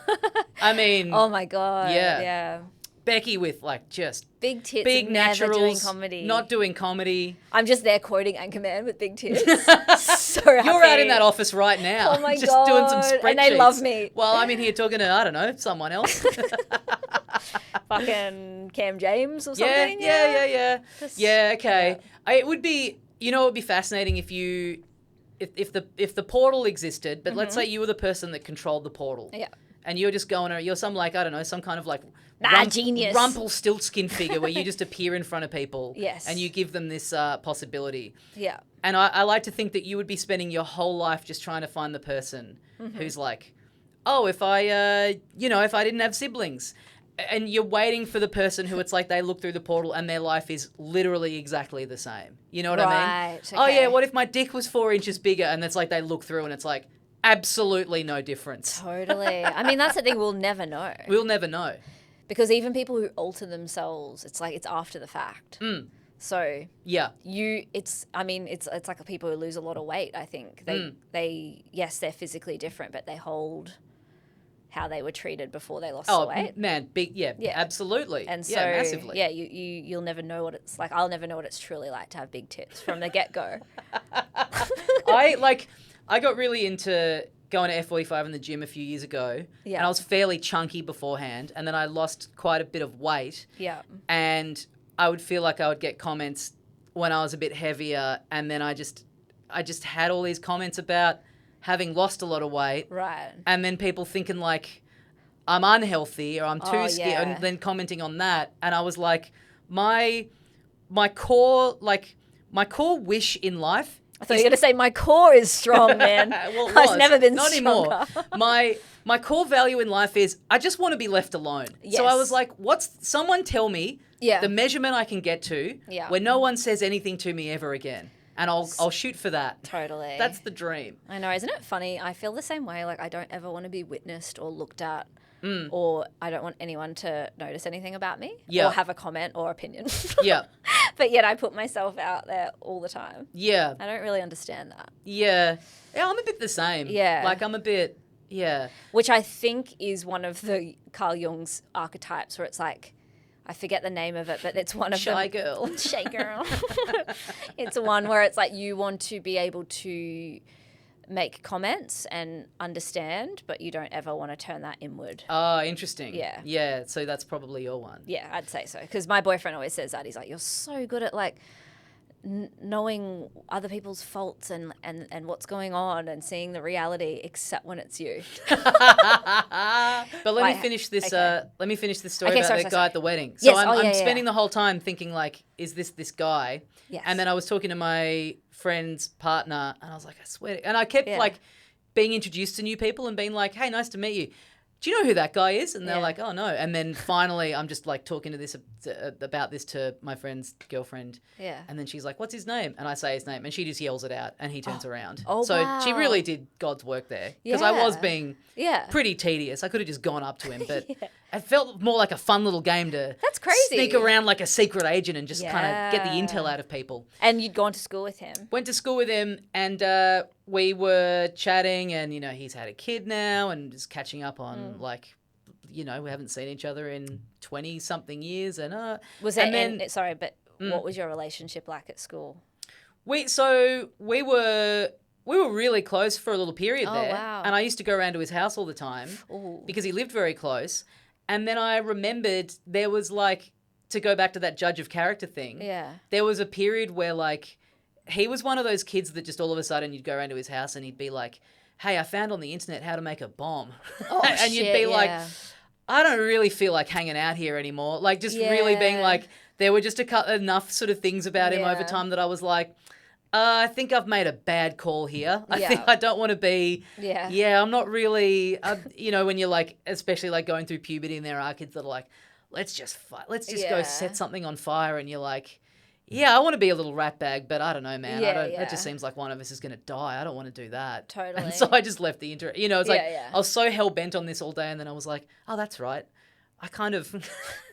I mean, Oh my God. Yeah. Yeah. Becky with like just Big tits. big and never doing naturals, comedy. not doing comedy. I'm just there quoting Anchorman with big tits. So happy. You're out in that office right now. Oh my just doing some God. spreadsheets. And they love me. Well, I'm in here talking to, I don't know, someone else. Fucking Cam James or Yeah, something. yeah. Just- Yeah, okay. It would be, it would be fascinating if if the portal existed, but let's say you were the person that controlled the portal. Yeah. And you're just going, you're some like, I don't know, some kind of like genius. Rumpelstiltskin figure where you just appear in front of people. Yes. And you give them this possibility. Yeah. And I like to think that you would be spending your whole life just trying to find the person who's like, oh, if I didn't have siblings. And you're waiting for the person who it's like they look through the portal and their life is literally exactly the same. You know what I mean? Right, Oh, okay. yeah, what if my dick was 4 inches bigger? And it's like they look through and it's like absolutely no difference. Totally. I mean, that's the thing. We'll never know. We'll never know. Because even people who alter themselves, it's like it's after the fact. So Yeah. it's like people who lose a lot of weight. I think they yes, they're physically different, but they hold how they were treated before they lost the weight. Man, big, yeah, absolutely. And so, massively. you'll never know what it's like. I'll never know what it's truly like to have big tits from the get-go. I got really into going to F45 in the gym a few years ago. Yeah. And I was fairly chunky beforehand. And then I lost quite a bit of weight. Yeah. And I would feel like I would get comments when I was a bit heavier. And then I just had all these comments about having lost a lot of weight. Right. And then people thinking like I'm unhealthy or I'm too skinny, yeah. and then commenting on that. And I was like, my core wish in life I thought you were going to say my core is strong, man. Well, it I've was. never been Not stronger. anymore. My core value in life is I just want to be left alone. Yes. So I was like, someone tell me the measurement I can get to where no one says anything to me ever again. And I'll shoot for that. Totally. That's the dream. I know. Isn't it funny? I feel the same way. Like, I don't ever want to be witnessed or looked at, or I don't want anyone to notice anything about me or have a comment or opinion. Yeah. But yet I put myself out there all the time. Yeah. I don't really understand that. Yeah. Yeah, I'm a bit the same. Yeah. Like, I'm a bit, Which I think is one of the Carl Jung's archetypes where it's like, I forget the name of it, but it's one of Shy them. girl. Shy girl. It's one where it's like you want to be able to make comments and understand, but you don't ever want to turn that inward. Oh, interesting. Yeah. Yeah, so that's probably your one. Yeah, I'd say so. Because my boyfriend always says that. He's like, you're so good at like knowing other people's faults and what's going on and seeing the reality, except when it's you. But let me finish this. Okay. Let me finish this story about sorry, the sorry. guy at the wedding. So Yes, I'm spending the whole time thinking like, is this guy? Yes. And then I was talking to my friend's partner, and I was like, I swear, and I kept like being introduced to new people and being like, hey, nice to meet you. Do you know who that guy is? And they're like, oh, no. And then finally I'm just like talking about this to my friend's girlfriend. Yeah. And then she's like, what's his name? And I say his name and she just yells it out and he turns around. Oh, so wow. she really did God's work there. Because I was being Yeah. pretty tedious. I could have just gone up to him, but it felt more like a fun little game to That's crazy. sneak around like a secret agent and just kind of get the intel out of people. And you'd gone to school with him. Went to school with him and we were chatting and, you know, he's had a kid now and just catching up on like, you know, we haven't seen each other in 20-something years. And Was there and then, sorry, but what was your relationship like at school? we were really close for a little period there. Wow. And I used to go around to his house all the time because he lived very close. And then I remembered there was like, to go back to that judge of character thing. Yeah. There was a period where like, he was one of those kids that just all of a sudden you'd go around to his house and he'd be like, hey, I found on the internet how to make a bomb. Oh, and you'd be like, I don't really feel like hanging out here anymore. Like just really being like, there were just enough sort of things about him over time that I was like, I think I've made a bad call here. I think I don't want to be, I'm not really, you know, when you're like, especially like going through puberty and there are kids that are like, let's just fight. Let's just go set something on fire. And you're like, yeah, I want to be a little rat bag, but I don't know, man. That just seems like one of us is going to die. I don't want to do that. Totally. And so I just left the you know, it's like I was so hell bent on this all day, and then I was like, oh, that's right. I kind of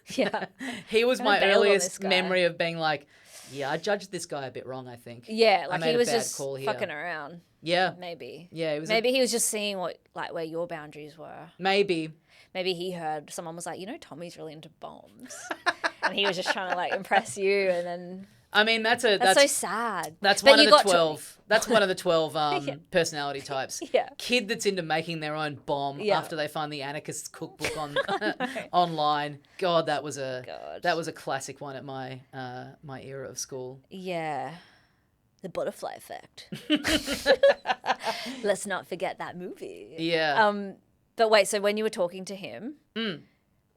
he was my earliest memory of being like, yeah, I judged this guy a bit wrong, I think. Yeah, I like made he a was bad just call here. fucking around. Yeah. Maybe. Yeah, it was maybe he was just seeing where your boundaries were. Maybe he heard someone was like, you know, Tommy's really into bombs. And he was just trying to like impress you, and then I mean, that's so sad. That's one of the 12. That's one of the 12 personality types. Yeah. Kid that's into making their own bomb after they find the anarchist's cookbook on online. God, that was a classic one at my my era of school. Yeah. The butterfly effect. Let's not forget that movie. Yeah. But wait, so when you were talking to him,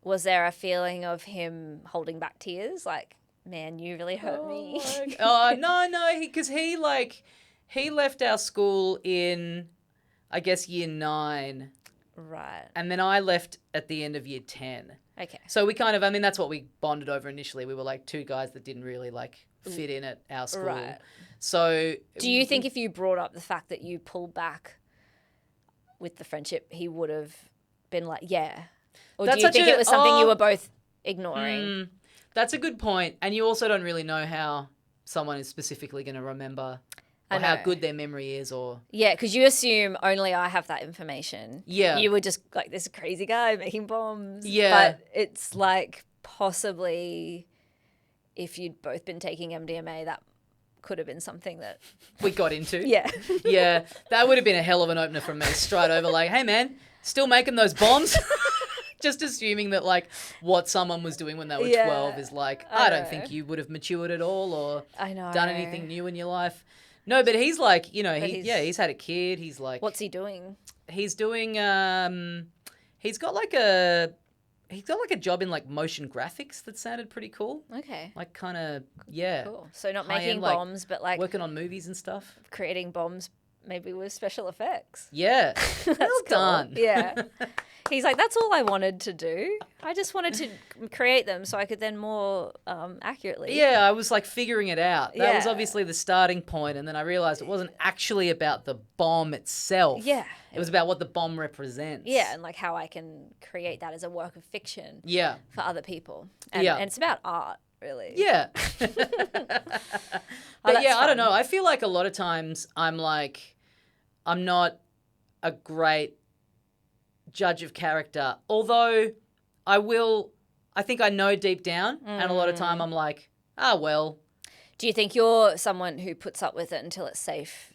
was there a feeling of him holding back tears? Like, man, you really hurt me. No, because he left our school in, I guess, year 9. Right. And then I left at the end of year 10. Okay. So we kind of, I mean, that's what we bonded over initially. We were like two guys that didn't really like fit in at our school. Right. So do you think if you brought up the fact that you pulled back with the friendship, he would have been like, yeah? Or do you think it was something you were both ignoring? That's a good point. And you also don't really know how someone is specifically going to remember or how good their memory is or... Yeah, because you assume only I have that information. Yeah. You were just like this crazy guy making bombs. Yeah. But it's like possibly if you'd both been taking MDMA, that could have been something that... we got into. Yeah. Yeah. That would have been a hell of an opener from me. Straight over like, hey, man, still making those bombs? Just assuming that, like, what someone was doing when they were 12 is like, I don't think you would have matured at all or done anything new in your life. No, but he's like, you know, he's had a kid. He's like... What's he doing? He's doing... he's got like he got like a job in like motion graphics that sounded pretty cool. Okay. Like kind of, yeah. Cool. So not High-end, making like, bombs, but like working on movies and stuff. creating bombs maybe with special effects. Yeah. Well That's done. cool. Yeah. He's like, that's all I wanted to do. I just wanted to create them so I could then more accurately. Yeah, I was like figuring it out. That was Yeah. obviously the starting point, and then I realized it wasn't actually about the bomb itself. Yeah. It was about what the bomb represents. Yeah, and like how I can create that as a work of fiction Yeah. for other people. And, Yeah. and it's about art, really. Yeah. But that's yeah, I don't fun. know. I feel like a lot of times I'm not a great judge of character, although I think I know deep down, and a lot of time I'm like, well. Do you think you're someone who puts up with it until it's safe?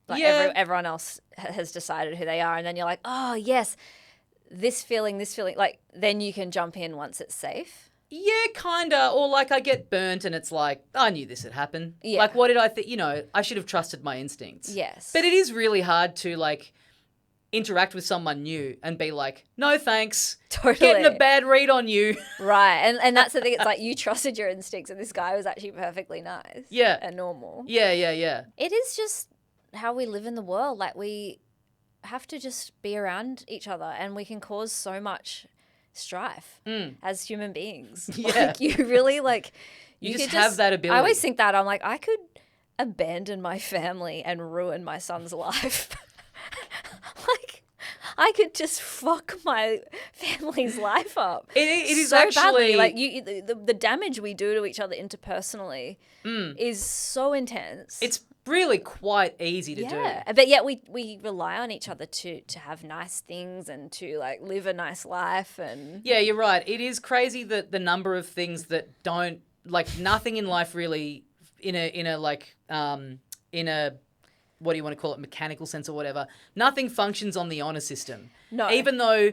Like Yeah. everyone else has decided who they are, and then you're like, oh, yes, this feeling, like then you can jump in once it's safe. Yeah, kinda. Or like I get burnt and it's like, I knew this would happen. Yeah. Like what did I think? I should have trusted my instincts. Yes. But it is really hard to like interact with someone new and be like, no thanks. Totally. Getting a bad read on you. Right. And that's the thing. It's like you trusted your instincts and this guy was actually perfectly nice. Yeah. And normal. Yeah. It is just how we live in the world. Like we have to just be around each other and we can cause so much strife as human beings. Yeah. Like you really like You could just have that ability. I always think that I'm like I could abandon my family and ruin my son's life. Like I could just fuck my family's life up. It is so actually badly. Like the damage we do to each other interpersonally is so intense. It's really quite easy to do. Yeah, but yet we rely on each other to have nice things and to like live a nice life and Yeah, you're right. It is crazy that the number of things that don't like nothing in life really in a what do you want to call it, mechanical sense or whatever. Nothing functions on the honor system. No. Even though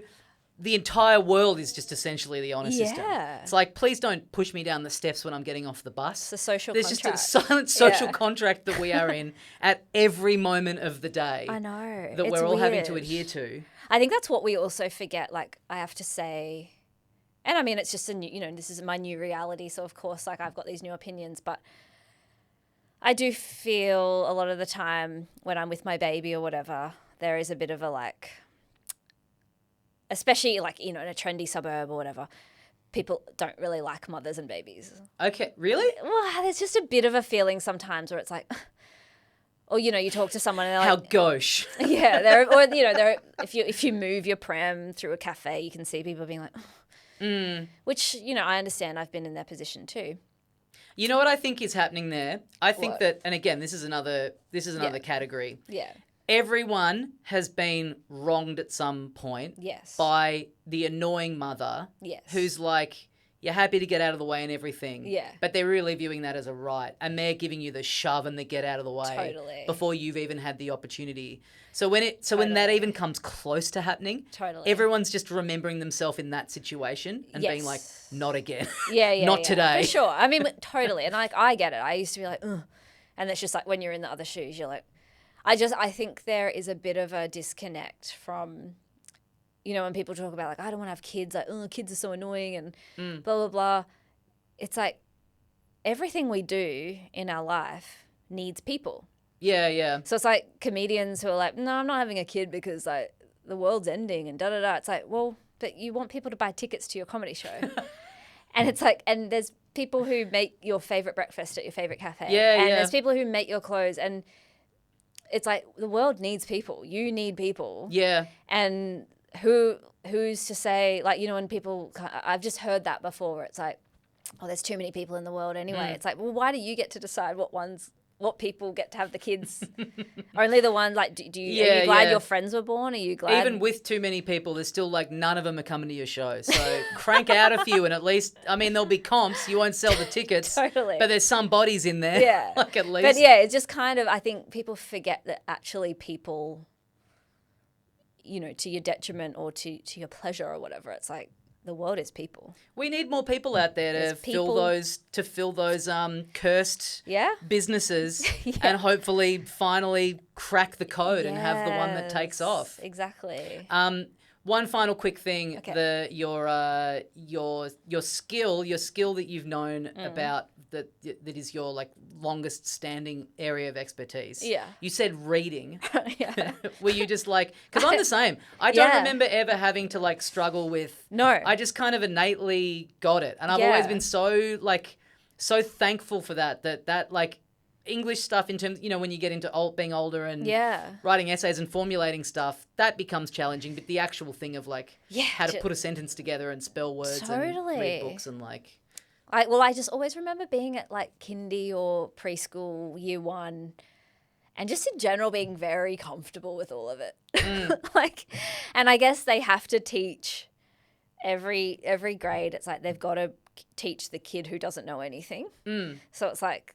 the entire world is just essentially the honor system. Yeah. It's like, please don't push me down the steps when I'm getting off the bus. It's a social There's contract. just a silent social Yeah. contract that we are in at every moment of the day. I know. That It's we're all having to weird. adhere to. I think that's what we also forget. Like I have to say, and I mean, it's just a new, this is my new reality. So of course, like I've got these new opinions, but I do feel a lot of the time when I'm with my baby or whatever, there is a bit of a like, especially like, in a trendy suburb or whatever, people don't really like mothers and babies. Okay, really? Well, there's just a bit of a feeling sometimes where it's like, or, you talk to someone and they're How like, gauche. yeah, if you move your pram through a cafe, you can see people being like, which, I understand. I've been in their position too. You know what I think is happening there? I think What? that, and again, this is another category. Yeah. Everyone has been wronged at some point Yes. by the annoying mother Yes. who's like, you're happy to get out of the way and everything. Yeah. But they're really viewing that as a right. And they're giving you the shove and the get out of the way Totally. before you've even had the opportunity. So when that even comes close to happening, Totally. everyone's just remembering themselves in that situation and being Yes. like, not again. Yeah. Not today. For sure. I mean, totally. And I get it. I used to be like, ugh. And it's just like when you're in the other shoes, you're like, I think there is a bit of a disconnect from, when people talk about like, I don't want to have kids, like, oh, kids are so annoying and blah, blah, blah. It's like everything we do in our life needs people. Yeah. So it's like comedians who are like, no, I'm not having a kid because like the world's ending and da-da-da. It's like, well, but you want people to buy tickets to your comedy show. And it's like, and there's people who make your favorite breakfast at your favorite cafe. Yeah. And there's people who make your clothes. And it's like the world needs people. You need people. Yeah. And who's to say, like, when people, I've just heard that before where it's like, oh, there's too many people in the world anyway. It's like, well, why do you get to decide what people get to have the kids? Only the ones, like, are you glad your friends were born? Are you glad? Even with too many people, there's still like none of them are coming to your show. So crank out a few and at least, I mean, there'll be comps. You won't sell the tickets. Totally. But there's some bodies in there. Yeah. Like at least. But yeah, it's just kind of, I think people forget that actually people, to your detriment or to your pleasure or whatever, it's like the world is people. We need more people out there to There's fill people- those cursed Yeah. businesses and hopefully finally crack the code and have the one that takes Yes, off. Exactly. One final quick thing, Okay. your skill that you've known about that is your like longest standing area of expertise. Yeah. You said reading. Yeah. Were you just like, because I'm the same. I don't Yeah. remember ever having to like struggle with. No. I just kind of innately got it, and I've always been so thankful for that like English stuff in terms, when you get into being older and writing essays and formulating stuff, that becomes challenging. But the actual thing of like how to put a sentence together and spell words and read books and like. I just always remember being at like kindy or preschool, year 1, and just in general being very comfortable with all of it. And I guess they have to teach every grade. It's like they've got to teach the kid who doesn't know anything. So it's like,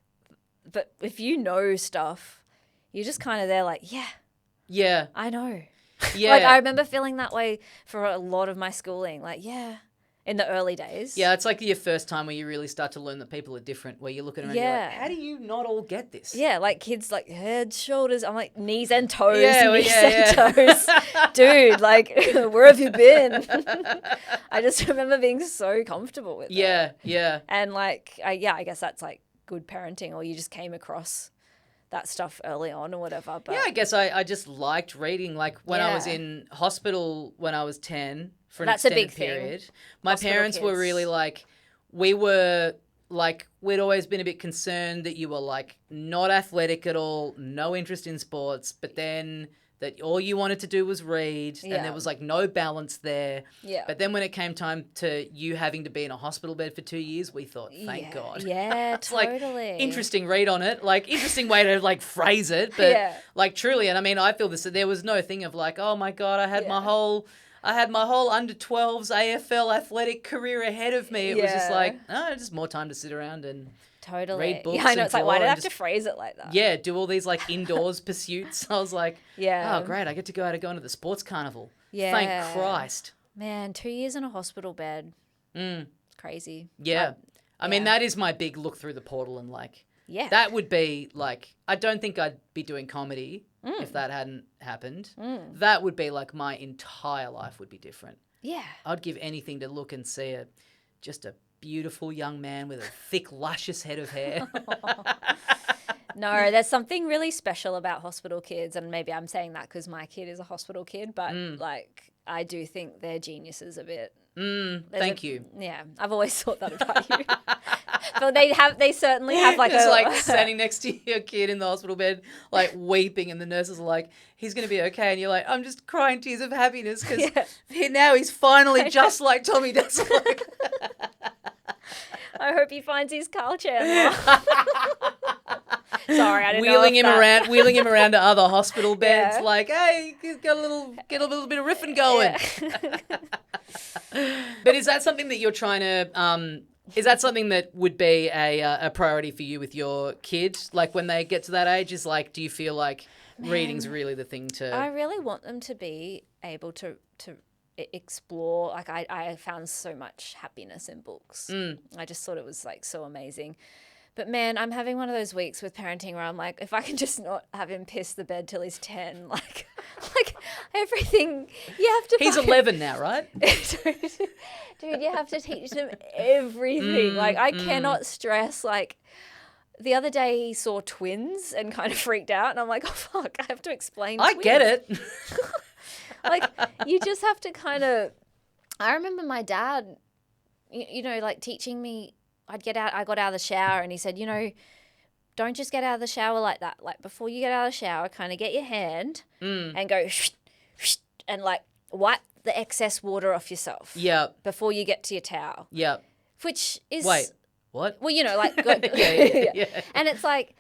but if you know stuff, you're just kind of there like, yeah, I know. Yeah. Like I remember feeling that way for a lot of my schooling. Like, in the early days. Yeah, it's like your first time where you really start to learn that people are different, where you're looking around and you're like, how do you not all get this? Yeah, like kids like head, shoulders. I'm like knees and toes, and toes. Dude, like where have you been? I just remember being so comfortable with it. Yeah. And like, I guess that's like good parenting, or you just came across that stuff early on or whatever. But I guess I just liked reading. Like when I was in hospital when I was 10 for an extended period, my parents were really like, we'd always been a bit concerned that you were like not athletic at all, no interest in sports, but then that all you wanted to do was read and there was like no balance there. Yeah. But then when it came time to you having to be in a hospital bed for 2 years, we thought, thank God. Yeah, it's totally. Like, interesting read on it, like interesting way to like phrase it, but like truly, and I mean, I feel this, there was no thing of like, oh my God, I had my whole under 12s AFL athletic career ahead of me. It was just like, just more time to sit around and read books. Yeah, I know. It's like, why did I have to phrase it like that? Yeah, do all these like indoors pursuits. I was like, oh, great. I get to go into the sports carnival. Yeah. Thank Christ. Man, 2 years in a hospital bed. It's crazy. Yeah. I mean, that is my big look through the portal and like, that would be like, I don't think I'd be doing comedy if that hadn't happened. That would be like my entire life would be different. Yeah. I'd give anything to look and see just a beautiful young man with a thick, luscious head of hair. No, there's something really special about hospital kids, and maybe I'm saying that because my kid is a hospital kid, but like I do think they're geniuses a bit. Thank you. Yeah, I've always thought that about you. But they certainly have like it's like standing next to your kid in the hospital bed, like weeping, and the nurses are like, he's going to be okay. And you're like, I'm just crying tears of happiness because now he's finally just like Tommy Dassler. I hope he finds his culture. Sorry, I didn't wheeling know wheeling him around to other hospital beds, like, hey, get a little bit of riffing going. But is that something that you're trying to? Is that something that would be a priority for you with your kids? Like when they get to that age, is like, do you feel like reading's really the thing to? I really want them to be able to explore. Like I found so much happiness in books. I just thought it was like so amazing. But man, I'm having one of those weeks with parenting where I'm like, if I can just not have him piss the bed till he's 10, like everything you have to. He's 11 now, right? Dude, you have to teach him everything. Like I cannot stress. Like the other day he saw twins and kind of freaked out, and I'm like, oh fuck, I have to explain. I get it. Like you just have to kind of. I remember my dad, like teaching me. I got out of the shower and he said, don't just get out of the shower like that. Like before you get out of the shower, kind of get your hand and go and like wipe the excess water off yourself. Yeah. Before you get to your towel. Yeah. Which is. Wait, what? Well, like. Yeah. And it's like,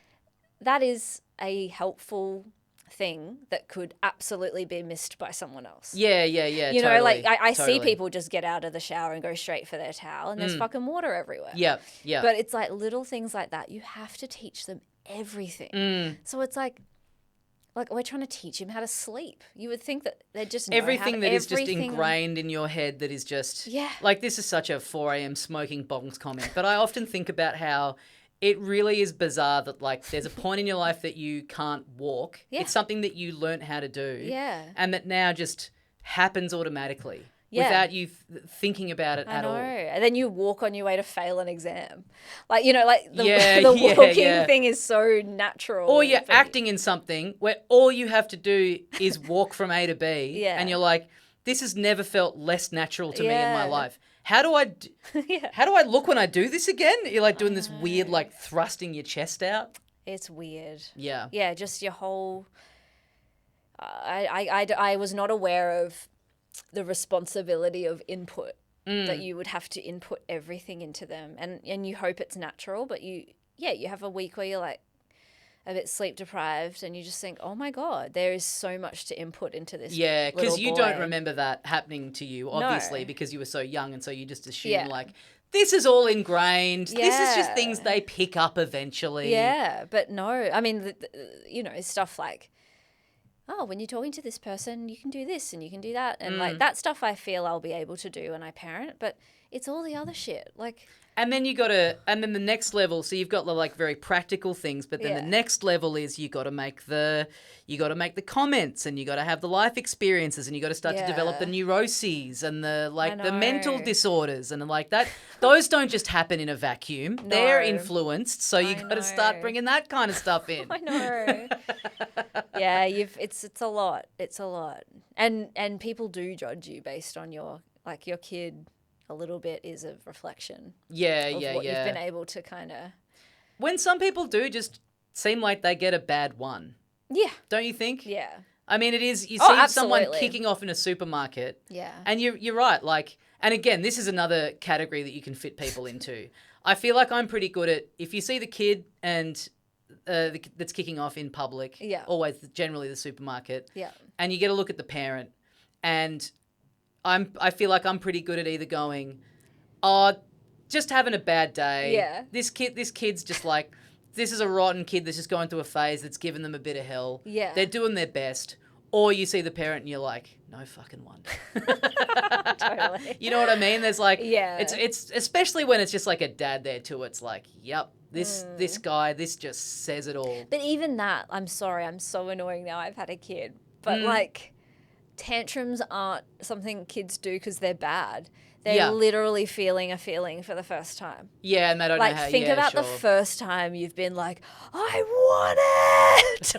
that is a helpful thing that could absolutely be missed by someone else. Yeah. Totally, like I see people just get out of the shower and go straight for their towel and there's fucking water everywhere. Yeah. But it's like little things like that. You have to teach them everything. So it's like we're trying to teach him how to sleep. You would think that they'd just know everything that is just ingrained in your head that is just like, this is such a 4 a.m. smoking bongs comment, but I often think about how it really is bizarre that like there's a point in your life that you can't walk. Yeah. It's something that you learnt how to do. Yeah. And that now just happens automatically. Yeah. Without you thinking about it at all. I know. And then you walk on your way to fail an exam. Like, you know, like the Yeah, walking thing is so natural. Or you're acting in something where all you have to do is walk from A to B. Yeah. And you're like, this has never felt less natural to me in my Yeah. life. How do I look when I do this again? You're like doing this weird, like thrusting your chest out. It's weird. Yeah. Yeah, just your whole... I was not aware of the responsibility of input, that you would have to input everything into them, and you hope it's natural, but you have a week where you're like a bit sleep deprived and you just think, oh my God, there is so much to input into this. Yeah, because you boy. don't remember that happening to you, obviously, No. because you were so young, and so you just assume Yeah. like, this is all ingrained. This is just Yeah. things they pick up eventually. Yeah, but no, I mean, stuff like, oh, when you're talking to this person, you can do this and you can do that. And like that stuff I feel I'll be able to do when I parent, but it's all the other shit. Like, And then and then the next level, so you've got the like very practical things, but then the next level is you got to make the comments, and you got to have the life experiences, and you got to start to develop the neuroses and the mental disorders and like that. Those don't just happen in a vacuum. No. They're influenced, so you got to start bringing that kind of stuff in. I know. Yeah, it's a lot. It's a lot. And people do judge you based on your kid. A little bit is a reflection. Of what you've been able to kind of. When some people do just seem like they get a bad one. Yeah. Don't you think? Yeah. I mean, it is. You see someone absolutely. kicking off in a supermarket. Yeah. And you're right. Like, and again, this is another category that you can fit people into. I feel like I'm pretty good at, if you see the kid and that's kicking off in public. Yeah. Always generally the supermarket. Yeah. And you get a look at the parent, and I feel like I'm pretty good at either going, oh, just having a bad day. Yeah. This kid's just like, this is a rotten kid that's just going through a phase that's given them a bit of hell. Yeah. They're doing their best. Or you see the parent and you're like, no fucking wonder. Totally. You know what I mean? There's like, Yeah. It's especially when it's just like a dad there too. It's like, yep, this guy, this just says it all. But even that, I'm sorry, I'm so annoying now. I've had a kid, but like, tantrums aren't something kids do because they're bad. They're literally feeling a feeling for the first time. Yeah, and they don't know how. Think about sure. the first time you've been like, I want it.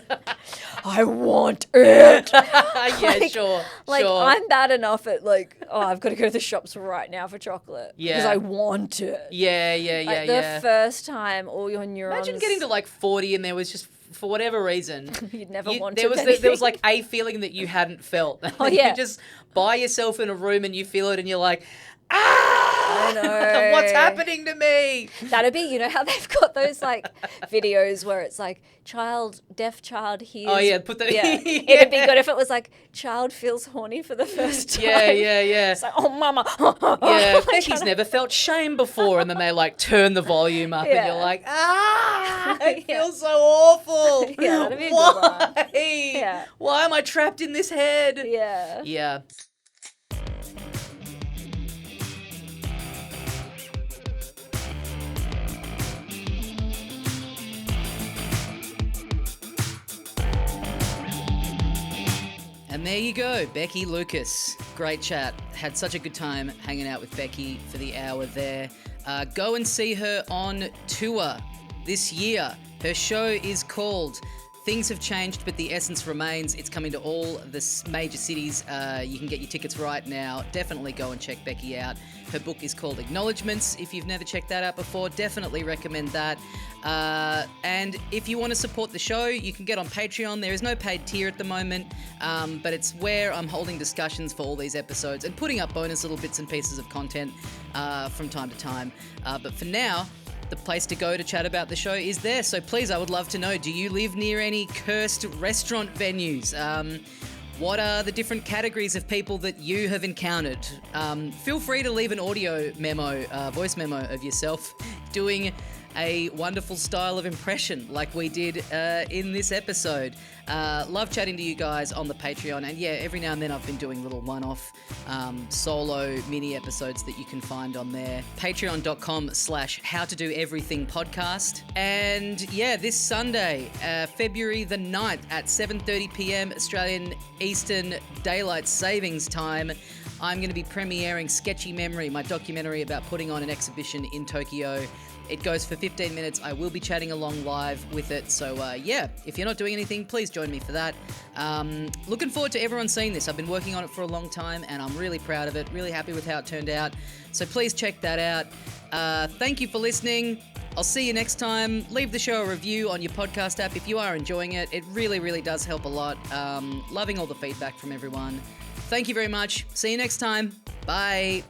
I want it. Sure. I'm bad enough at like, oh, I've got to go to the shops right now for chocolate. Yeah. Because I want it. Yeah. The first time all your neurons. Imagine getting to like 40 and there was just, for whatever reason, you'd never wanted there was like a feeling that you hadn't felt. Oh, yeah. You just by yourself in a room and you feel it and you're like, I know. What's happening to me? That'd be, you know how they've got those like videos where it's like deaf child hears. Oh yeah, put that. Yeah. It'd be good if it was like child feels horny for the first time. Yeah. It's like, oh mama. Yeah, Becky's never felt shame before, and then they like turn the volume up, and you're like, it feels so awful. Yeah, that'd be a Why? good one. Yeah. Why am I trapped in this head? Yeah. Yeah. And there you go, Becky Lucas. Great chat. Had such a good time hanging out with Becky for the hour there. Go and see her on tour this year. Her show is called Things Have Changed, but the Essence Remains. It's coming to all the major cities. You can get your tickets right now. Definitely go and check Becky out. Her book is called Acknowledgements. If you've never checked that out before, definitely recommend that. And if you want to support the show, you can get on Patreon. There is no paid tier at the moment, but it's where I'm holding discussions for all these episodes and putting up bonus little bits and pieces of content from time to time. But for now, the place to go to chat about the show is there. So please, I would love to know, do you live near any cursed restaurant venues? What are the different categories of people that you have encountered? Feel free to leave an audio memo, voice memo of yourself doing a wonderful style of impression like we did in this episode. Love chatting to you guys on the Patreon. And yeah, every now and then I've been doing little one-off solo mini episodes that you can find on there. Patreon.com/howtodoeverythingpodcast. And yeah, this Sunday, February the 9th at 7:30 p.m. Australian Eastern Daylight Savings Time, I'm going to be premiering Sketchy Memory, my documentary about putting on an exhibition in Tokyo. It goes for 15 minutes. I will be chatting along live with it. So, yeah, if you're not doing anything, please join me for that. Looking forward to everyone seeing this. I've been working on it for a long time, and I'm really proud of it, really happy with how it turned out. So please check that out. Thank you for listening. I'll see you next time. Leave the show a review on your podcast app if you are enjoying it. It really, really does help a lot. Loving all the feedback from everyone. Thank you very much. See you next time. Bye.